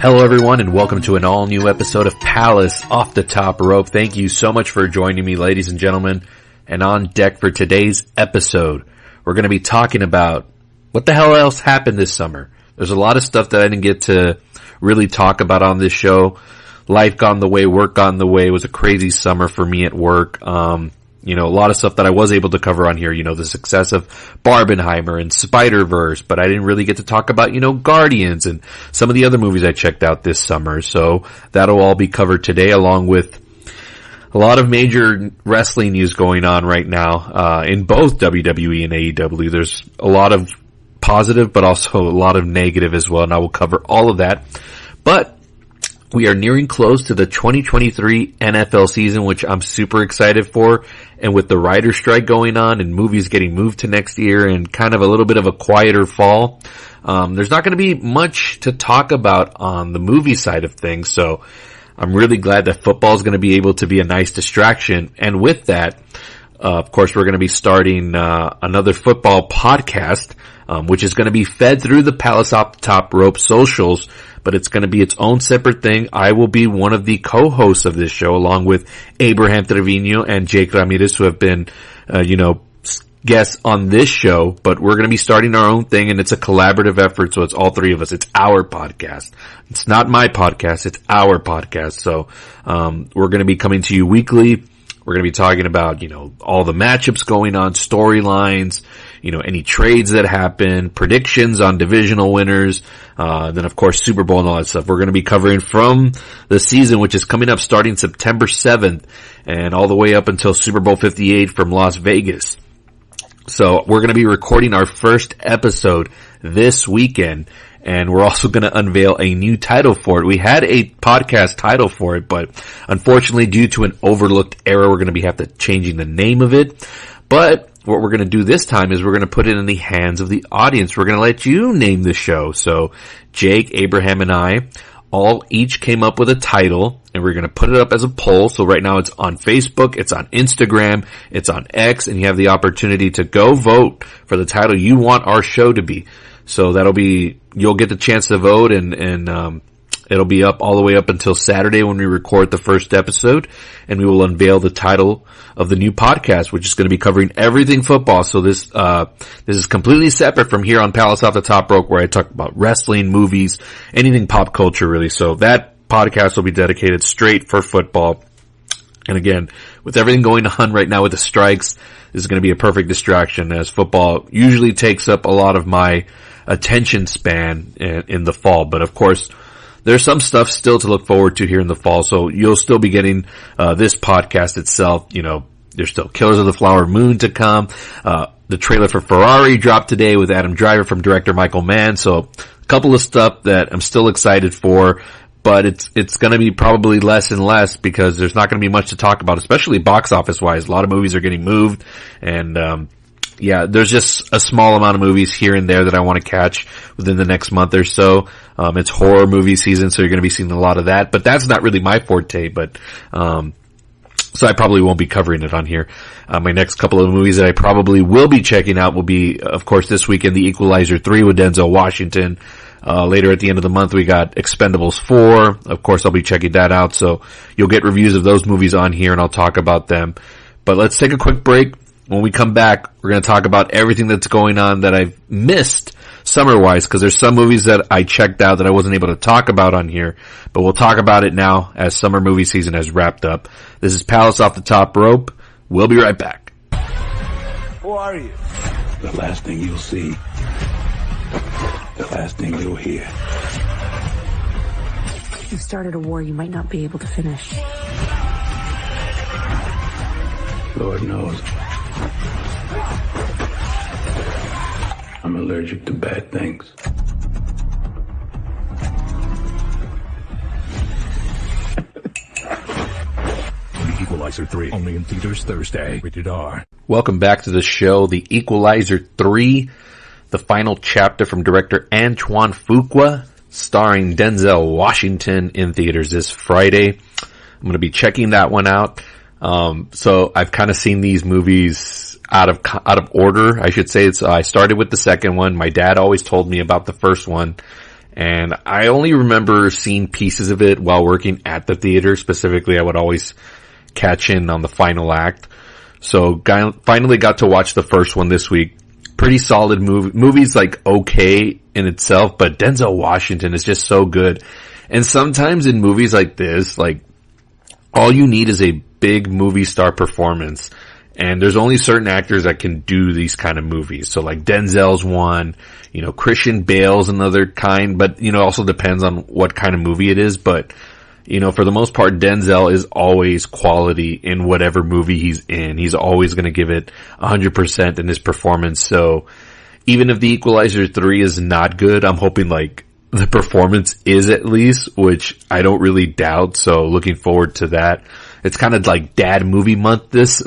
Hello everyone and welcome to an all new episode of Palace Off the Top Rope. Thank you so much for joining me, ladies and gentlemen. And on deck for today's episode, we're going to be talking about what the hell else happened this summer. There's a lot of stuff that I didn't get to really talk about on this show. Life got in the way, work got in the way. It was a crazy summer for me at work. A lot of stuff that I was able to cover on here, the success of Barbenheimer and Spider-Verse, but I didn't really get to talk about, Guardians and some of the other movies I checked out this summer. So that'll all be covered today, along with a lot of major wrestling news going on right now, in both WWE and AEW. There's a lot of positive, but also a lot of negative as well, and I will cover all of that. But we are nearing close to the 2023 NFL season, which I'm super excited for. And with the writer strike going on and movies getting moved to next year and kind of a little bit of a quieter fall, there's not going to be much to talk about on the movie side of things. So I'm really glad that football is going to be able to be a nice distraction. And with that, of course, we're going to be starting another football podcast, which is going to be fed through the Palace Off the Top Rope socials, but it's going to be its own separate thing. I will be one of the co-hosts of this show, along with Abraham Trevino and Jake Ramirez, who have been, guests on this show, but we're going to be starting our own thing, and it's a collaborative effort, so it's all three of us. It's our podcast. It's not my podcast, it's our podcast. So, we're going to be coming to you weekly. We're going to be talking about, all the matchups going on, storylines, any trades that happen, predictions on divisional winners, then of course Super Bowl and all that stuff. We're going to be covering from the season, which is coming up starting September 7th and all the way up until Super Bowl 58 from Las Vegas. So we're going to be recording our first episode this weekend. And we're also going to unveil a new title for it. We had a podcast title for it, but unfortunately due to an overlooked error, we're going to have to changing the name of it. But what we're going to do this time is we're going to put it in the hands of the audience. We're going to let you name the show. So Jake, Abraham, and I all each came up with a title, and we're going to put it up as a poll. So right now it's on Facebook, it's on Instagram, it's on X, and you have the opportunity to go vote for the title you want our show to be. So you'll get the chance to vote, and it'll be up all the way up until Saturday when we record the first episode, and we will unveil the title of the new podcast, which is going to be covering everything football. So this is completely separate from here on Palace Off the Top Rope, where I talk about wrestling, movies, anything pop culture really. So that podcast will be dedicated straight for football. And again, with everything going on right now with the strikes, this is going to be a perfect distraction, as football usually takes up a lot of my attention span in the fall. But of course, there's some stuff still to look forward to here in the fall. So you'll still be getting this podcast itself. There's still Killers of the Flower Moon to come. The trailer for Ferrari dropped today with Adam Driver from director Michael Mann. So a couple of stuff that I'm still excited for. But it's going to be probably less and less, because there's not going to be much to talk about, especially box office wise. A lot of movies are getting moved, and there's just a small amount of movies here and there that I want to catch within the next month or so. It's horror movie season, so you're going to be seeing a lot of that, but that's not really my forte. But so I probably won't be covering it on here. My next couple of movies that I probably will be checking out will be, of course, this weekend, The Equalizer 3 with Denzel Washington. Later at the end of the month, we got Expendables 4. Of course, I'll be checking that out. So you'll get reviews of those movies on here, and I'll talk about them. But let's take a quick break. When we come back, we're going to talk about everything that's going on that I've missed summer-wise, because there's some movies that I checked out that I wasn't able to talk about on here. But we'll talk about it now as summer movie season has wrapped up. This is Palace Off the Top Rope. We'll be right back. Who are you? The last thing you'll see. The last thing you'll hear. You've started a war you might not be able to finish. Lord knows. I'm allergic to bad things. The Equalizer 3, only in theaters Thursday. Rated R. Welcome back to the show, The Equalizer 3, the final chapter from director Antoine Fuqua, starring Denzel Washington, in theaters this Friday. I'm going to be checking that one out. So I've kind of seen these movies out of order, I should say. I started with the second one. My dad always told me about the first one, And I only remember seeing pieces of it while working at the theater. Specifically, I would always catch in on the final act. So finally got to watch the first one this week. Pretty solid movie. Movie's like okay in itself, but Denzel Washington is just so good. And sometimes in movies like this, like, all you need is a big movie star performance. And there's only certain actors that can do these kind of movies. So like Denzel's one, Christian Bale's another kind, but also depends on what kind of movie it is. But, for the most part, Denzel is always quality in whatever movie he's in. He's always going to give it 100% in his performance. So even if The Equalizer 3 is not good, I'm hoping like the performance is at least, which I don't really doubt. So looking forward to that. It's kind of like dad movie month this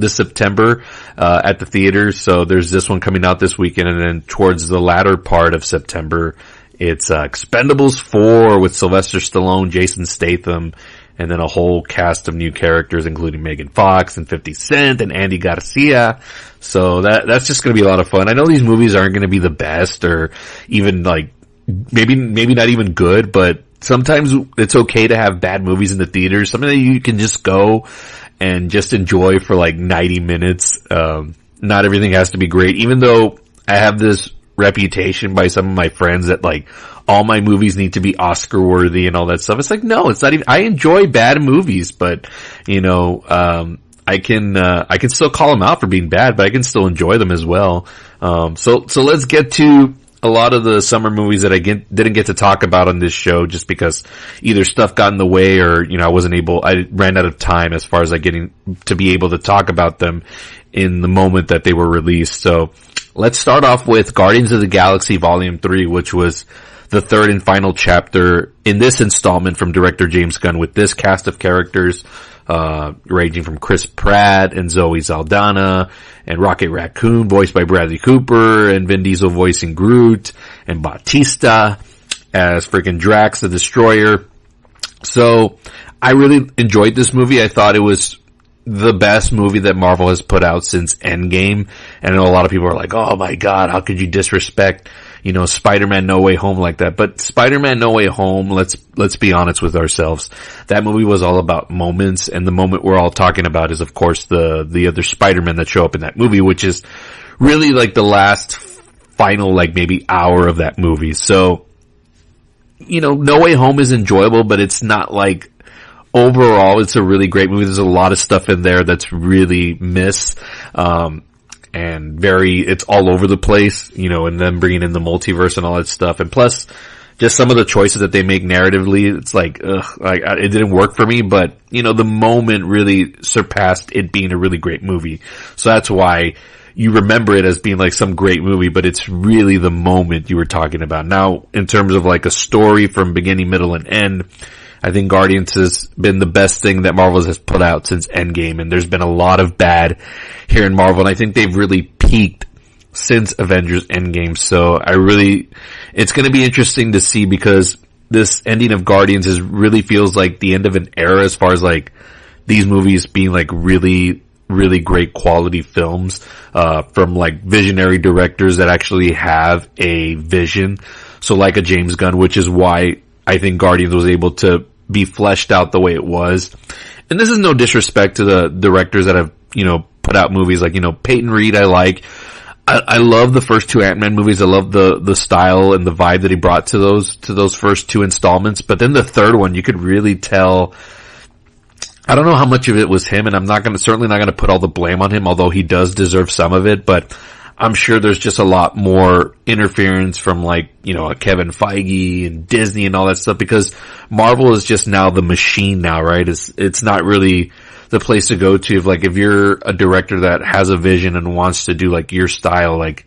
September, at the theaters. So there's this one coming out this weekend, and then towards the latter part of September, it's, Expendables 4 with Sylvester Stallone, Jason Statham, and then a whole cast of new characters, including Megan Fox and 50 Cent and Andy Garcia. So that's just gonna be a lot of fun. I know these movies aren't gonna be the best or even like, maybe not even good, but sometimes it's okay to have bad movies in the theaters, something that you can just go and just enjoy for like 90 minutes. Not everything has to be great, even though I have this reputation by some of my friends that like all my movies need to be Oscar worthy and all that stuff. It's like, no, it's not even, I enjoy bad movies, but I can still call them out for being bad, but I can still enjoy them as well. So let's get to a lot of the summer movies that I didn't get to talk about on this show just because either stuff got in the way or, I ran out of time as far as like getting to be able to talk about them in the moment that they were released. So let's start off with Guardians of the Galaxy Volume 3, which was the third and final chapter in this installment from director James Gunn, with this cast of characters, ranging from Chris Pratt and Zoe Saldana and Rocket Raccoon voiced by Bradley Cooper and Vin Diesel voicing Groot and Bautista as freaking Drax the Destroyer. So I really enjoyed this movie. I thought it was the best movie that Marvel has put out since Endgame. And I know a lot of people are like, oh my god, how could you disrespect Spider-Man No Way Home like that? But Spider-Man No Way Home, let's be honest with ourselves. That movie was all about moments, and the moment we're all talking about is of course the other Spider-Man that show up in that movie, which is really like the last final like maybe hour of that movie. So, No Way Home is enjoyable, but it's not like overall it's a really great movie. There's a lot of stuff in there that's really missed. And it's all over the place, and then bringing in the multiverse and all that stuff. And plus, just some of the choices that they make narratively, it's like, it didn't work for me, but, the moment really surpassed it being a really great movie. So that's why you remember it as being like some great movie, but it's really the moment you were talking about. Now, in terms of like a story from beginning, middle, and end, I think Guardians has been the best thing that Marvel has put out since Endgame, and there's been a lot of bad here in Marvel, and I think they've really peaked since Avengers Endgame. So it's going to be interesting to see, because this ending of Guardians really feels like the end of an era as far as like these movies being like really, really great quality films, from like visionary directors that actually have a vision. So like a James Gunn, which is why I think Guardians was able to be fleshed out the way it was. And this is no disrespect to the directors that have, put out movies like, Peyton Reed I love the first two Ant-Man movies. I love the style and the vibe that he brought to those first two installments. But then the third one, you could really tell, I don't know how much of it was him, and I'm certainly not gonna put all the blame on him, although he does deserve some of it, but I'm sure there's just a lot more interference from like, a Kevin Feige and Disney and all that stuff, because Marvel is just now the machine now, right? It's not really the place to go to if you're a director that has a vision and wants to do like your style, like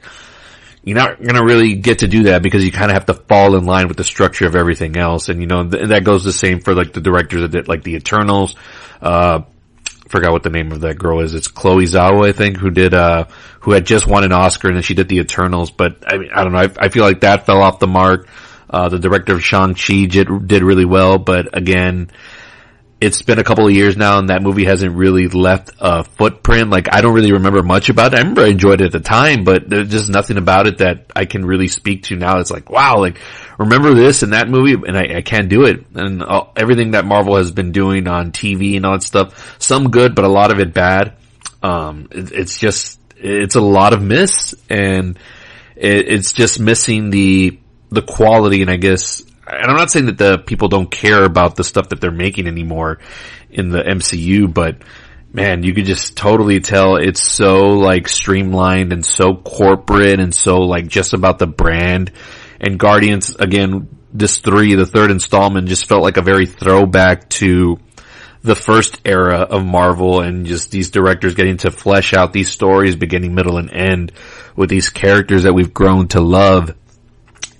you're not gonna really get to do that because you kind of have to fall in line with the structure of everything else. And that goes the same for like the directors that did like the Eternals, forgot what the name of that girl is. It's Chloe Zhao, I think, who had just won an Oscar, and then she did the Eternals. But I mean, I don't know. I feel like that fell off the mark. The director of Shang-Chi did really well, but again, it's been a couple of years now and that movie hasn't really left a footprint. Like, I don't really remember much about it. I remember I enjoyed it at the time, but there's just nothing about it that I can really speak to now. It's like, wow, like, remember this and that movie, and I can't do it. And everything that Marvel has been doing on TV and all that stuff, some good, but a lot of it bad. It's a lot of miss, and it's just missing the quality, and I guess, and I'm not saying that the people don't care about the stuff that they're making anymore in the MCU, but man, you could just totally tell it's so like streamlined and so corporate and so like just about the brand. And Guardians, again, the third installment just felt like a very throwback to the first era of Marvel, and just these directors getting to flesh out these stories beginning, middle, and end with these characters that we've grown to love.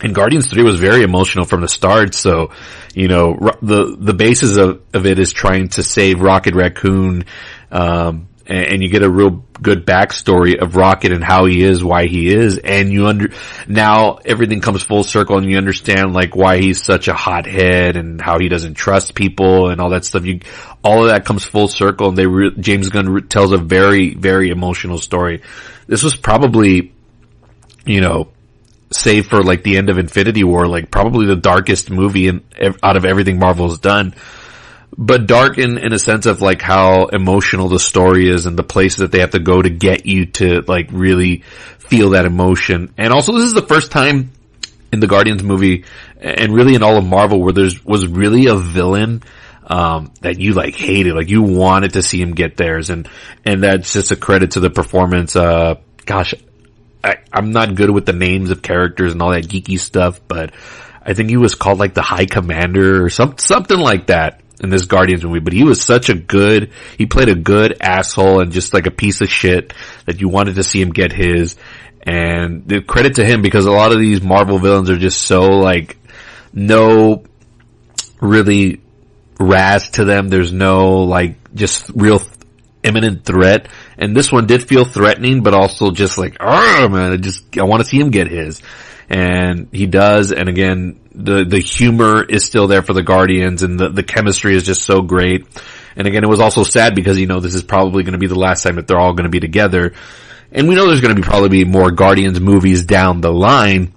And Guardians 3 was very emotional from the start, so, you know, the basis of it is trying to save Rocket Raccoon, and you get a real good backstory of Rocket and how he is, why he is, and now everything comes full circle and you understand like why he's such a hothead and how he doesn't trust people and all that stuff. All of that comes full circle, and James Gunn tells a very, very emotional story. This was probably, you know, save for like the end of Infinity War, like probably the darkest movie out of everything Marvel's done. But dark in a sense of like how emotional the story is and the places that they have to go to get you to like really feel that emotion. And also this is the first time in the Guardians movie and really in all of Marvel where was really a villain that you like hated, like you wanted to see him get theirs, and that's just a credit to the performance. Gosh, I'm not good with the names of characters and all that geeky stuff, but I think he was called like the High Commander or something like that in this Guardians movie. But he played a good asshole and just like a piece of shit that you wanted to see him get his. And the credit to him, because a lot of these Marvel villains are just so like, no really razz to them. There's no like just real imminent threat. And this one did feel threatening, but also just like, oh man, I want to see him get his. And he does. And again, the humor is still there for the Guardians, and the chemistry is just so great. And again, it was also sad because, you know, this is probably going to be the last time that they're all going to be together. And we know there's going to be probably more Guardians movies down the line.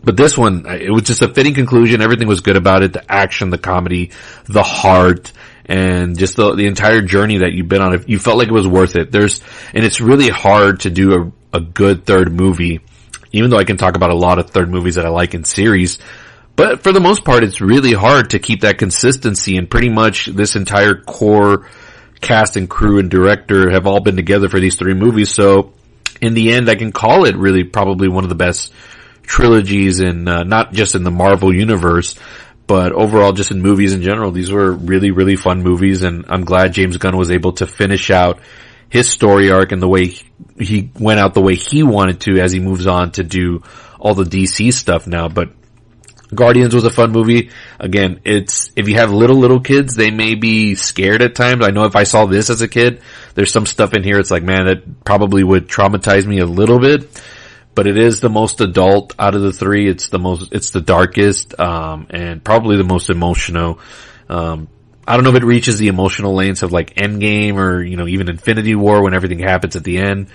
But this one, it was just a fitting conclusion. Everything was good about it. The action, the comedy, the heart, and just the entire journey that you've been on. You felt like it was worth it. And it's really hard to do a good third movie, even though I can talk about a lot of third movies that I like in series. But for the most part, it's really hard to keep that consistency, and pretty much this entire core cast and crew and director have all been together for these three movies. So in the end, I can call it really probably one of the best trilogies in, not just in the Marvel universe, but overall just in movies in general. These were really, really fun movies, and I'm glad James Gunn was able to finish out his story arc and the way he went out the way he wanted to as he moves on to do all the DC stuff now. But Guardians was a fun movie. Again, if you have little kids, they may be scared at times. I know if I saw this as a kid, there's some stuff in here, it's like, man, that probably would traumatize me a little bit. But it is the most adult out of the three. It's the darkest, and probably the most emotional. I don't know if it reaches the emotional lanes of like Endgame or, you know, even Infinity War when everything happens at the end.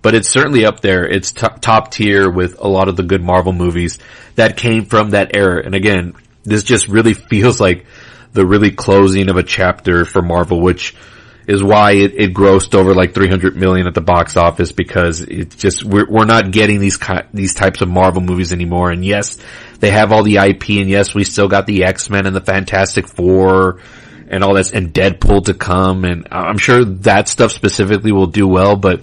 But it's certainly up there. It's top tier with a lot of the good Marvel movies that came from that era. And again, this just really feels like the really closing of a chapter for Marvel, which is why it grossed over like 300 million at the box office, because it's just, we're not getting these types of Marvel movies anymore. And yes, they have all the IP, and yes, we still got the X-Men and the Fantastic Four and all that, and Deadpool to come. And I'm sure that stuff specifically will do well, but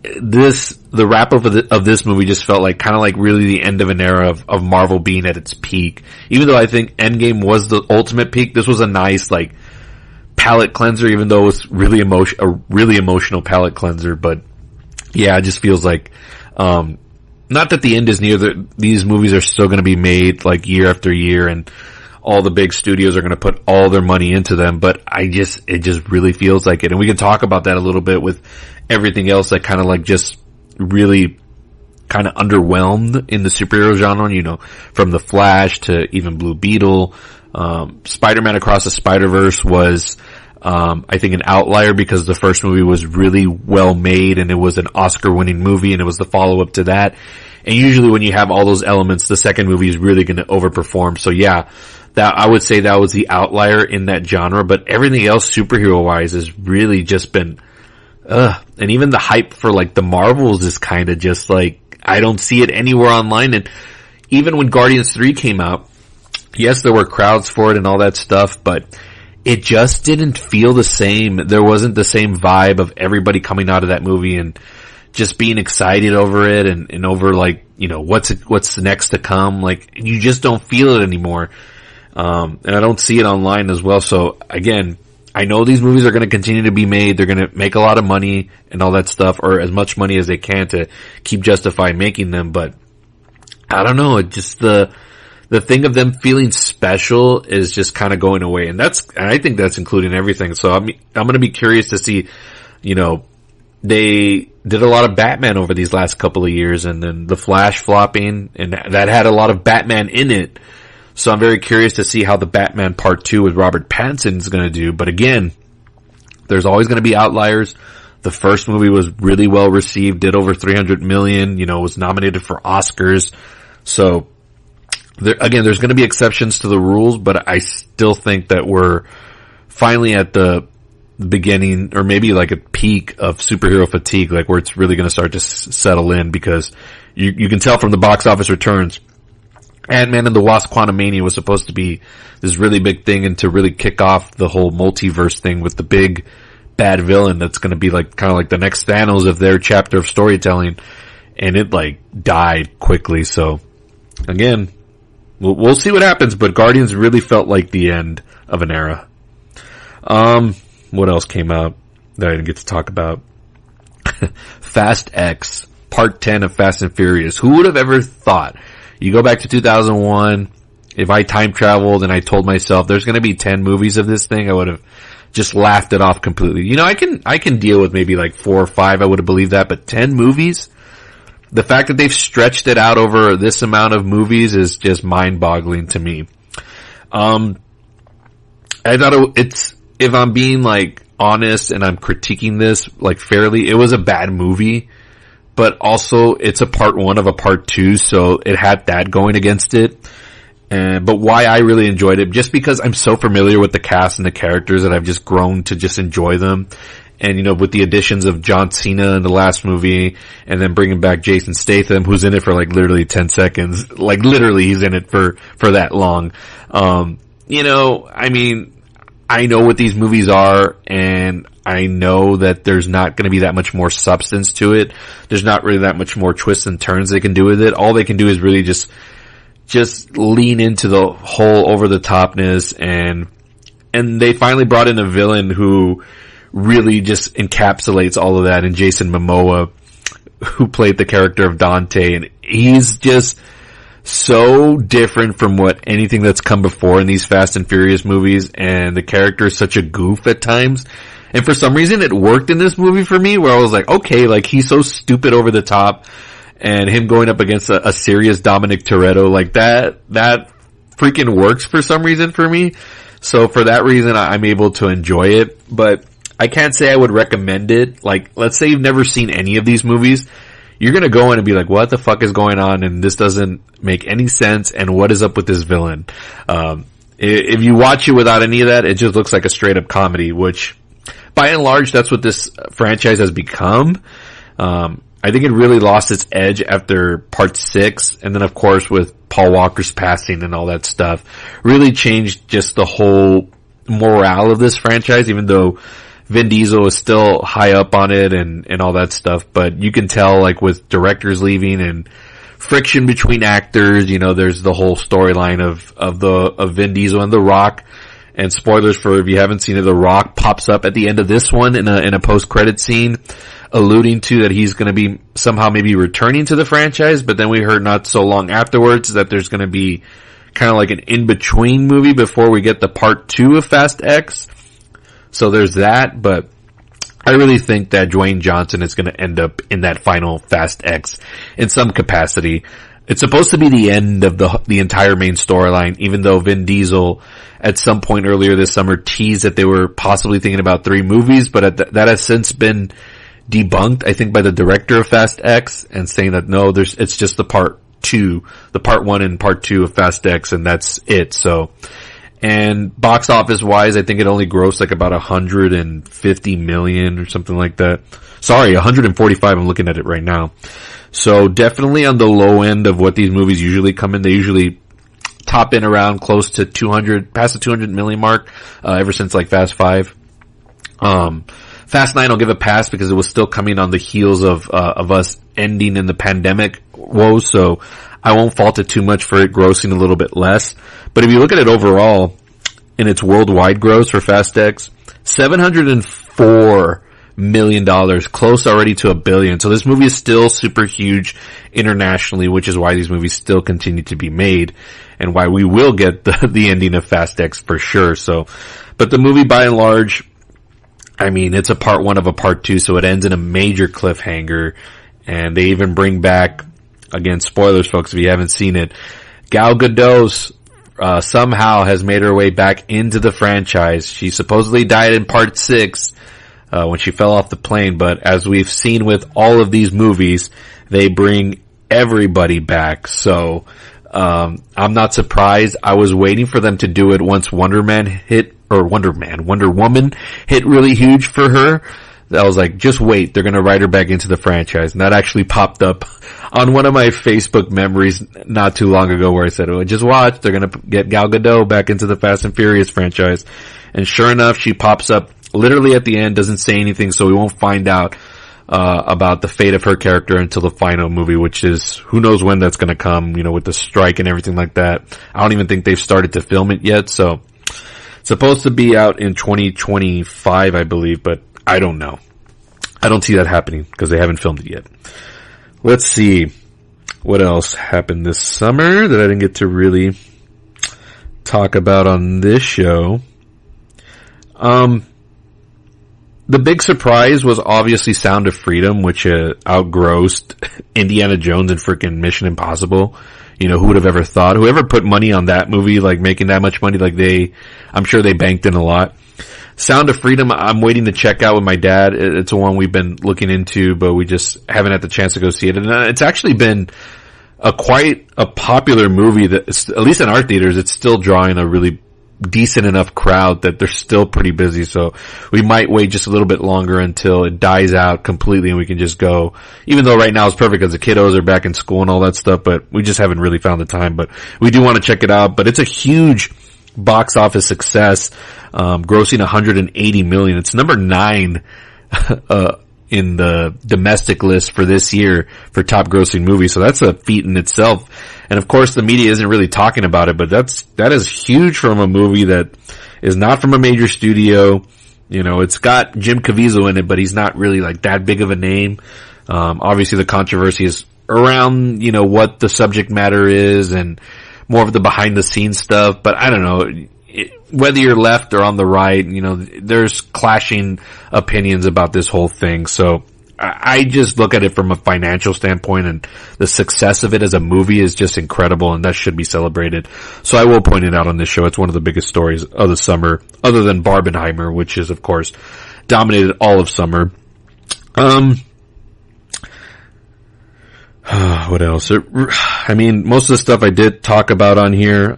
the wrap up of this movie just felt like kind of like really the end of an era of Marvel being at its peak. Even though I think Endgame was the ultimate peak, this was a nice like palate cleanser, even though it was really a really emotional palate cleanser. But yeah, it just feels like, not that the end is near, these movies are still going to be made like year after year, and all the big studios are going to put all their money into them, but it just really feels like it. And we can talk about that a little bit with everything else that kind of like just really kind of underwhelmed in the superhero genre, you know, from The Flash to even Blue Beetle, Spider-Man Across the Spider-Verse was, I think, an outlier because the first movie was really well made and it was an Oscar-winning movie and it was the follow-up to that. And usually when you have all those elements, the second movie is really going to overperform. So yeah, that I would say that was the outlier in that genre, but everything else superhero-wise has really just been, and even the hype for like the Marvels is kind of just like, I don't see it anywhere online. And even when Guardians 3 came out, yes, there were crowds for it and all that stuff, but it just didn't feel the same. There wasn't the same vibe of everybody coming out of that movie and just being excited over it and over like, you know, what's next to come. Like, you just don't feel it anymore. And I don't see it online as well. So again, I know these movies are going to continue to be made. They're going to make a lot of money and all that stuff, or as much money as they can to keep justifying making them. But I don't know. It just the thing of them feeling special is just kind of going away. And I think that's including everything. So I'm going to be curious to see, you know, they did a lot of Batman over these last couple of years, and then the Flash flopping, and that had a lot of Batman in it. So I'm very curious to see how the Batman Part 2 with Robert Pattinson is going to do. But again, there's always going to be outliers. The first movie was really well received, did over 300 million, you know, was nominated for Oscars. So there's going to be exceptions to the rules, but I still think that we're finally at the beginning, or maybe like a peak of superhero fatigue, like where it's really going to start to settle in, because you can tell from the box office returns. Ant-Man and the Wasp: Quantumania was supposed to be this really big thing and to really kick off the whole multiverse thing with the big bad villain that's going to be like kind of like the next Thanos of their chapter of storytelling, and it like died quickly. So again, we'll see what happens, but Guardians really felt like the end of an era. What else came out that I didn't get to talk about? Fast X, Part 10 of Fast and Furious. Who would have ever thought? You go back to 2001, if I time traveled and I told myself there's going to be 10 movies of this thing, I would have just laughed it off completely. You know, I can deal with maybe like 4 or 5, I would have believed that, but 10 movies? The fact that they've stretched it out over this amount of movies is just mind-boggling to me. I thought if I'm being like honest and I'm critiquing this like fairly, it was a bad movie. But also, it's a part 1 of a part 2, so it had that going against it. But why I really enjoyed it, just because I'm so familiar with the cast and the characters that I've just grown to just enjoy them. And, you know, with the additions of John Cena in the last movie, and then bringing back Jason Statham, who's in it for like literally 10 seconds. Like literally he's in it for that long. You know, I mean, I know what these movies are, and I know that there's not going to be that much more substance to it. There's not really that much more twists and turns they can do with it. All they can do is really just lean into the whole over the topness, and they finally brought in a villain who really just encapsulates all of that in Jason Momoa, who played the character of Dante, and he's just so different from anything that's come before in these Fast and Furious movies, and the character is such a goof at times. And for some reason it worked in this movie for me, where I was like, okay, like he's so stupid over the top, and him going up against a serious Dominic Toretto, like that freaking works for some reason for me. So for that reason, I'm able to enjoy it, but I can't say I would recommend it. Like, let's say you've never seen any of these movies. You're going to go in and be like, what the fuck is going on? And this doesn't make any sense. And what is up with this villain? If you watch it without any of that, it just looks like a straight up comedy, which by and large, that's what this franchise has become. I think it really lost its edge after part 6. And then of course with Paul Walker's passing and all that stuff really changed just the whole morale of this franchise, even though Vin Diesel is still high up on it and all that stuff. But you can tell, like, with directors leaving and friction between actors, you know, there's the whole storyline of Vin Diesel and The Rock. And spoilers for if you haven't seen it, The Rock pops up at the end of this one in a post-credit scene, alluding to that he's going to be somehow maybe returning to the franchise. But then we heard not so long afterwards that there's going to be kind of like an in-between movie before we get the part 2 of Fast X. So there's that, but I really think that Dwayne Johnson is going to end up in that final Fast X in some capacity. It's supposed to be the end of the entire main storyline, even though Vin Diesel at some point earlier this summer teased that they were possibly thinking about 3 movies, but that has since been debunked, I think, by the director of Fast X, and saying that no, it's just the part 1 and part 2 of Fast X, and that's it. So, and box office wise, I think it only grossed like about 150 million or something like that. Sorry, 145. I'm looking at it right now. So definitely on the low end of what these movies usually come in. They usually top in around close to 200, past the 200 million mark, ever since like Fast 5. Fast 9 I'll give a pass because it was still coming on the heels of us ending in the pandemic woes, so I won't fault it too much for it grossing a little bit less. But if you look at it overall, in its worldwide gross for Fast X, $704 million, close already to $1 billion. So this movie is still super huge internationally, which is why these movies still continue to be made, and why we will get the ending of Fast X for sure. So, but the movie by and large, I mean, it's a part 1 of a part 2, so it ends in a major cliffhanger, and they even bring back, again, spoilers folks if you haven't seen it, Gal Gadot somehow has made her way back into the franchise. She supposedly died in part 6, when she fell off the plane, but as we've seen with all of these movies, they bring everybody back. So, I'm not surprised. I was waiting for them to do it once Wonder Woman hit really huge for her. I was like, just wait, they're gonna write her back into the franchise. And that actually popped up on one of my Facebook memories not too long ago where I said, oh, just watch, they're gonna get Gal Gadot back into the Fast and Furious franchise. And sure enough, she pops up literally at the end, doesn't say anything, so we won't find out about the fate of her character until the final movie, which is, who knows when that's gonna come, with the strike and everything like that. I don't even think they've started to film it yet, so it's supposed to be out in 2025, I believe, but I don't know. I don't see that happening because they haven't filmed it yet. Let's see what else happened this summer that I didn't get to really talk about on this show. The big surprise was obviously Sound of Freedom, which outgrossed Indiana Jones and freaking Mission Impossible. Who would have ever thought? Whoever put money on that movie, like making that much money, I'm sure they banked in a lot. Sound of Freedom, I'm waiting to check out with my dad. It's one we've been looking into, but we just haven't had the chance to go see it. And it's actually been quite a popular movie that, at least in our theaters, it's still drawing a really decent enough crowd that they're still pretty busy. So we might wait just a little bit longer until it dies out completely and we can just go, even though right now it's perfect because the kiddos are back in school and all that stuff, but we just haven't really found the time. But we do want to check it out. But it's a huge box office success, grossing 180 million. It's number 9 in the domestic list for this year for top grossing movies. So that's a feat in itself. And of course the media isn't really talking about it, but that is huge from a movie that is not from a major studio. It's got Jim Caviezel in it, but he's not really like that big of a name. Obviously the controversy is around, what the subject matter is and more of the behind the scenes stuff, but I don't know. Whether you're left or on the right, there's clashing opinions about this whole thing. So I just look at it from a financial standpoint, and the success of it as a movie is just incredible, and that should be celebrated. So I will point it out on this show. It's one of the biggest stories of the summer, other than Barbenheimer, which is, of course, dominated all of summer. What else? Most of the stuff I did talk about on here.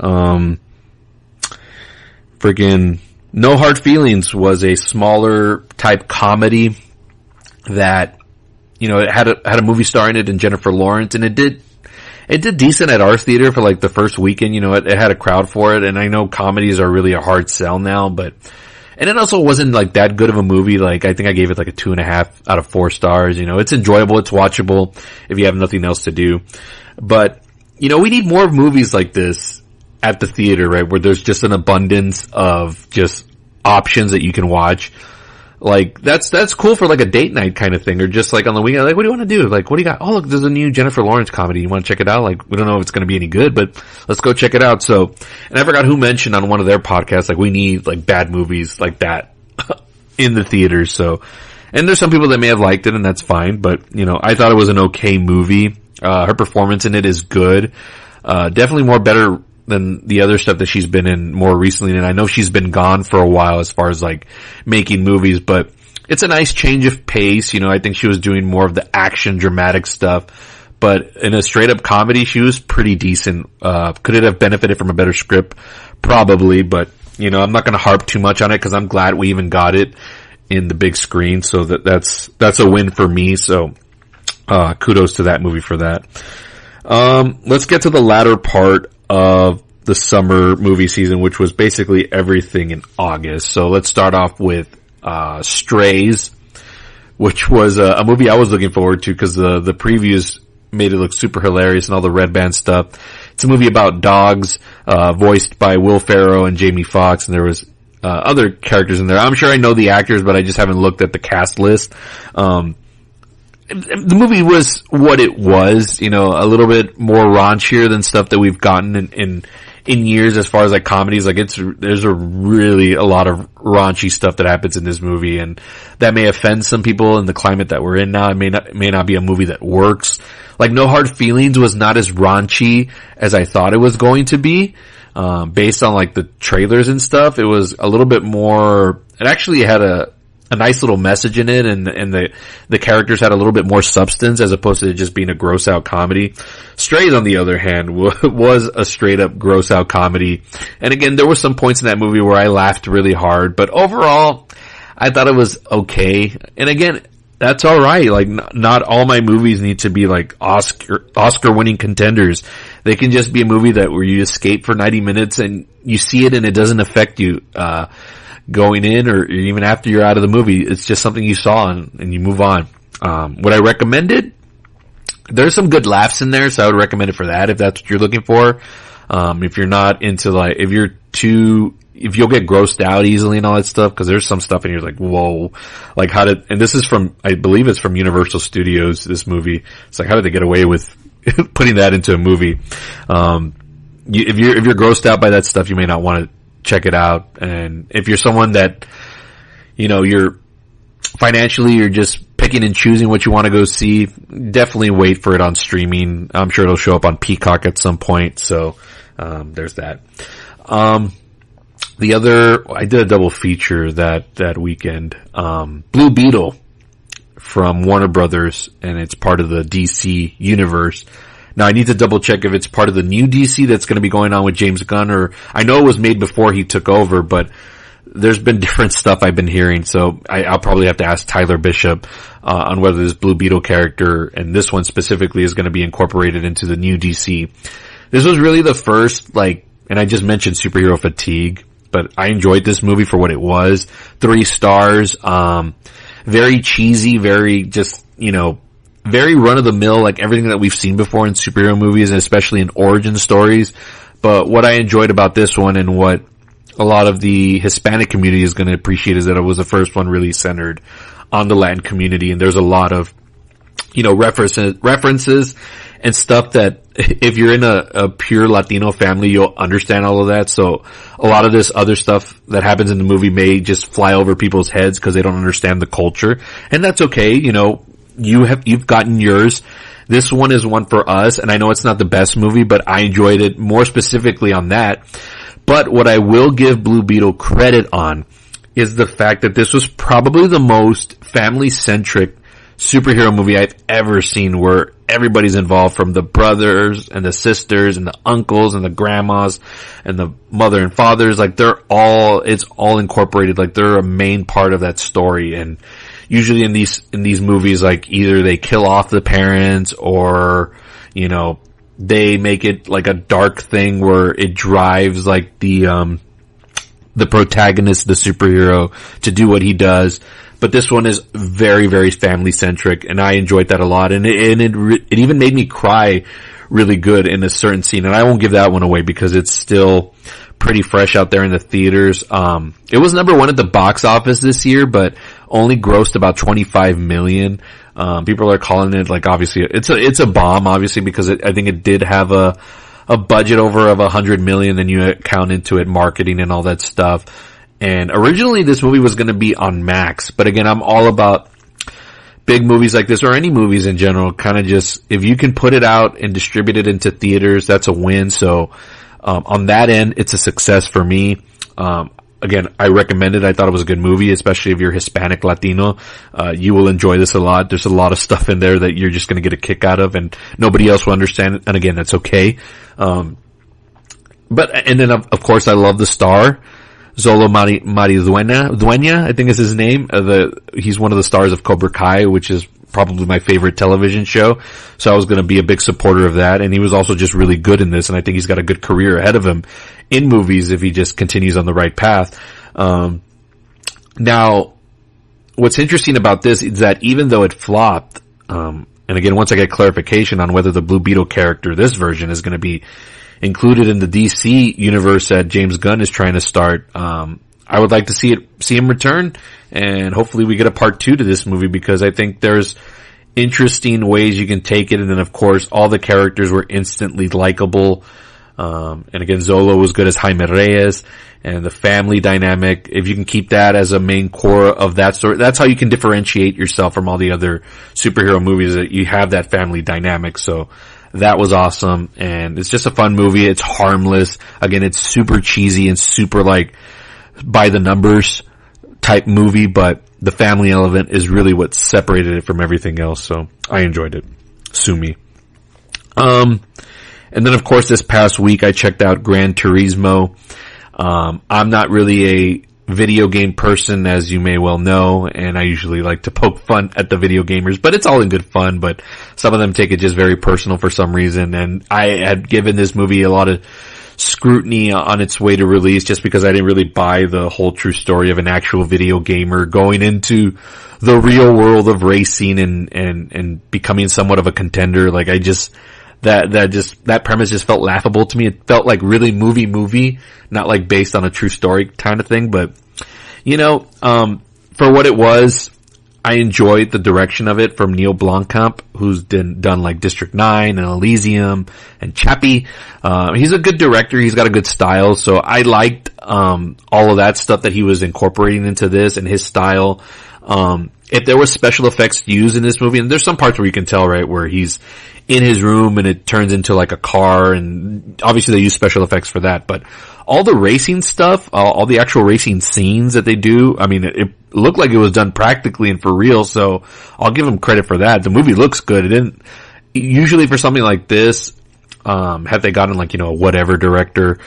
Friggin' No Hard Feelings was a smaller type comedy that, it had a movie star in it and Jennifer Lawrence, and it did decent at our theater for like the first weekend. It had a crowd for it, and I know comedies are really a hard sell now, and it also wasn't like that good of a movie. Like, I think I gave it like a 2.5 out of 4 stars. It's enjoyable, it's watchable if you have nothing else to do. But, we need more movies like this at the theater, right? Where there's just an abundance of just options that you can watch. Like, that's cool for like a date night kind of thing, or just like on the weekend, like, what do you want to do? Like, what do you got? Oh, look, there's a new Jennifer Lawrence comedy. You want to check it out? Like, we don't know if it's going to be any good, but let's go check it out. So, and I forgot who mentioned on one of their podcasts, like, we need like bad movies like that in the theaters. So, and there's some people that may have liked it, and that's fine, but I thought it was an okay movie. Her performance in it is good. Definitely more better than the other stuff that she's been in more recently. And I know she's been gone for a while as far as like making movies, but it's a nice change of pace. You know, I think she was doing more of the action dramatic stuff, but in a straight up comedy, she was pretty decent. Could it have benefited from a better script? Probably, but you know, I'm not going to harp too much on it because I'm glad we even got it in the big screen. So that's a win for me. So, kudos to that movie for that. Let's get to the latter part of the summer movie season, which was basically everything in August. So let's start off with Strays, which was a movie I was looking forward to because the previews made it look super hilarious and all the red band stuff. It's a movie about dogs, voiced by Will Ferrell and Jamie Foxx, and there was other characters in there. I'm sure I know the actors, but I just haven't looked at the cast list. The movie was what it was, you know, a little bit more raunchier than stuff that we've gotten in years as far as like comedies. Like there's a lot of raunchy stuff that happens in this movie, and that may offend some people in the climate that we're in now. It may not be a movie that works. Like No Hard Feelings was not as raunchy as I thought it was going to be. Based on like the trailers and stuff, it was a little bit more, it actually had a nice little message in it, and the characters had a little bit more substance as opposed to just being a gross out comedy. Strays, on the other hand, was a straight up gross out comedy. And again, there were some points in that movie where I laughed really hard, but overall, I thought it was okay. And again, that's alright. Like, not all my movies need to be like Oscar winning contenders. They can just be a movie where you escape for 90 minutes and you see it and it doesn't affect you, going in or even after you're out of the movie. It's just something you saw and you move on. Would I recommend it? There's some good laughs in there, so I would recommend it for that if that's what you're looking for. If you're not into like, if you'll get grossed out easily and all that stuff, cause there's some stuff in here like, whoa, like and this is from, I believe it's from Universal Studios, this movie. It's like, how did they get away with putting that into a movie? If you're grossed out by that stuff, you may not want to check it out. And if you're someone that, you know, you're just picking and choosing what you want to go see, definitely wait for it on streaming. I'm sure it'll show up on Peacock at some point. So, there's that. I did a double feature that weekend. Blue Beetle from Warner Brothers, and it's part of the DC universe. Now I need to double check if it's part of the new DC that's going to be going on with James Gunn, or I know it was made before he took over, but there's been different stuff I've been hearing, so I'll probably have to ask Tyler Bishop on whether this Blue Beetle character, and this one specifically, is going to be incorporated into the new DC. This was really the first, like, and I just mentioned superhero fatigue, but I enjoyed this movie for what it was. 3 stars, very cheesy, very just, you know, very run-of-the-mill, like everything that we've seen before in superhero movies, and especially in origin stories. But what I enjoyed about this one, and what a lot of the Hispanic community is going to appreciate, is that it was the first one really centered on the Latin community, and there's a lot of, you know, references and stuff that if you're in a pure Latino family, you'll understand all of that. So a lot of this other stuff that happens in the movie may just fly over people's heads because they don't understand the culture, and that's okay. You know, you've gotten yours. This one is one for us, and I know it's not the best movie, but I enjoyed it more specifically on that. But what I will give Blue Beetle credit on is the fact that this was probably the most family-centric superhero movie I've ever seen, where everybody's involved, from the brothers and the sisters and the uncles and the grandmas and the mother and fathers. Like, it's all incorporated. Like, they're a main part of that story. And usually in these movies, like, either they kill off the parents, or, you know, they make it like a dark thing where it drives like the protagonist, the superhero, to do what he does. But this one is very, very family centric, and I enjoyed that a lot. And it even made me cry really good in a certain scene. And I won't give that one away because it's still pretty fresh out there in the theaters. It was number 1 at the box office this year, but only grossed about 25 million. People are calling it, like, obviously it's a bomb, obviously, because I think it did have a budget over of 100 million. Then you count into it marketing and all that stuff. And originally this movie was going to be on Max, but again, I'm all about big movies like this, or any movies in general, kind of just, if you can put it out and distribute it into theaters, that's a win. So, on that end, it's a success for me. Again, I recommend it. I thought it was a good movie, especially if you're Hispanic, Latino. You will enjoy this a lot. There's a lot of stuff in there that you're just going to get a kick out of, and nobody else will understand it. And again, that's okay. And then of course, I love the star. Zolo Dueña, I think is his name. He's one of the stars of Cobra Kai, which is probably my favorite television show. So I was going to be a big supporter of that. And he was also just really good in this. And I think he's got a good career ahead of him in movies if he just continues on the right path. Now, what's interesting about this is that even though it flopped, and again, once I get clarification on whether the Blue Beetle character, this version, is going to be included in the DC universe that James Gunn is trying to start, I would like to see him return, and hopefully we get a part 2 to this movie, because I think there's interesting ways you can take it. And then of course all the characters were instantly likable. And again, Zolo was good as Jaime Reyes, and the family dynamic, if you can keep that as a main core of that story, that's how you can differentiate yourself from all the other superhero movies, that you have that family dynamic. So that was awesome, and it's just a fun movie. It's harmless. Again, it's super cheesy and super like by the numbers type movie, but the family element is really what separated it from everything else. So I enjoyed it. Sue me. And then of course this past week I checked out Gran Turismo. I'm not really a video game person, as you may well know, and I usually like to poke fun at the video gamers, but it's all in good fun. But some of them take it just very personal for some reason, and I had given this movie a lot of scrutiny on its way to release, just because I didn't really buy the whole true story of an actual video gamer going into the real world of racing and becoming somewhat of a contender. Like that premise just felt laughable to me. It felt like really movie, not like based on a true story kind of thing. But, for what it was, I enjoyed the direction of it from Neil Blomkamp, who's done like District 9 and Elysium and Chappie. He's a good director. He's got a good style. So I liked, all of that stuff that he was incorporating into this and his style. If there was special effects used in this movie, and there's some parts where you can tell, right, where he's in his room and it turns into like a car, and obviously they use special effects for that, but all the racing stuff, all the actual racing scenes that they do, I mean, it looked like it was done practically and for real, so I'll give them credit for that. The movie looks good. It didn't, usually for something like this, had they gotten like, a whatever director,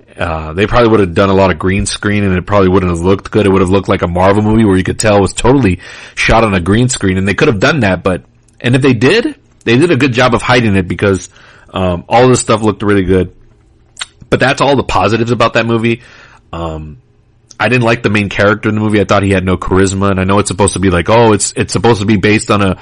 they probably would have done a lot of green screen and it probably wouldn't have looked good. It would have looked like a Marvel movie where you could tell it was totally shot on a green screen, and they could have done that, and if they did a good job of hiding it, because, all this stuff looked really good. But that's all the positives about that movie. I didn't like the main character in the movie. I thought he had no charisma, and I know it's supposed to be like, it's supposed to be based on a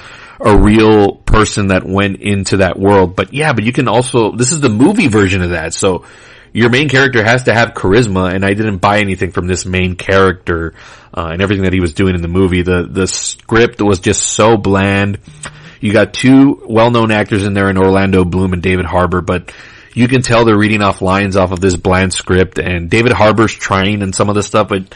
real person that went into that world. But you can also, this is the movie version of that. So your main character has to have charisma, and I didn't buy anything from this main character, and everything that he was doing in the movie. The script was just so bland. You got two well-known actors in there in Orlando Bloom and David Harbour, but you can tell they're reading off lines off of this bland script, and David Harbour's trying in some of the stuff, but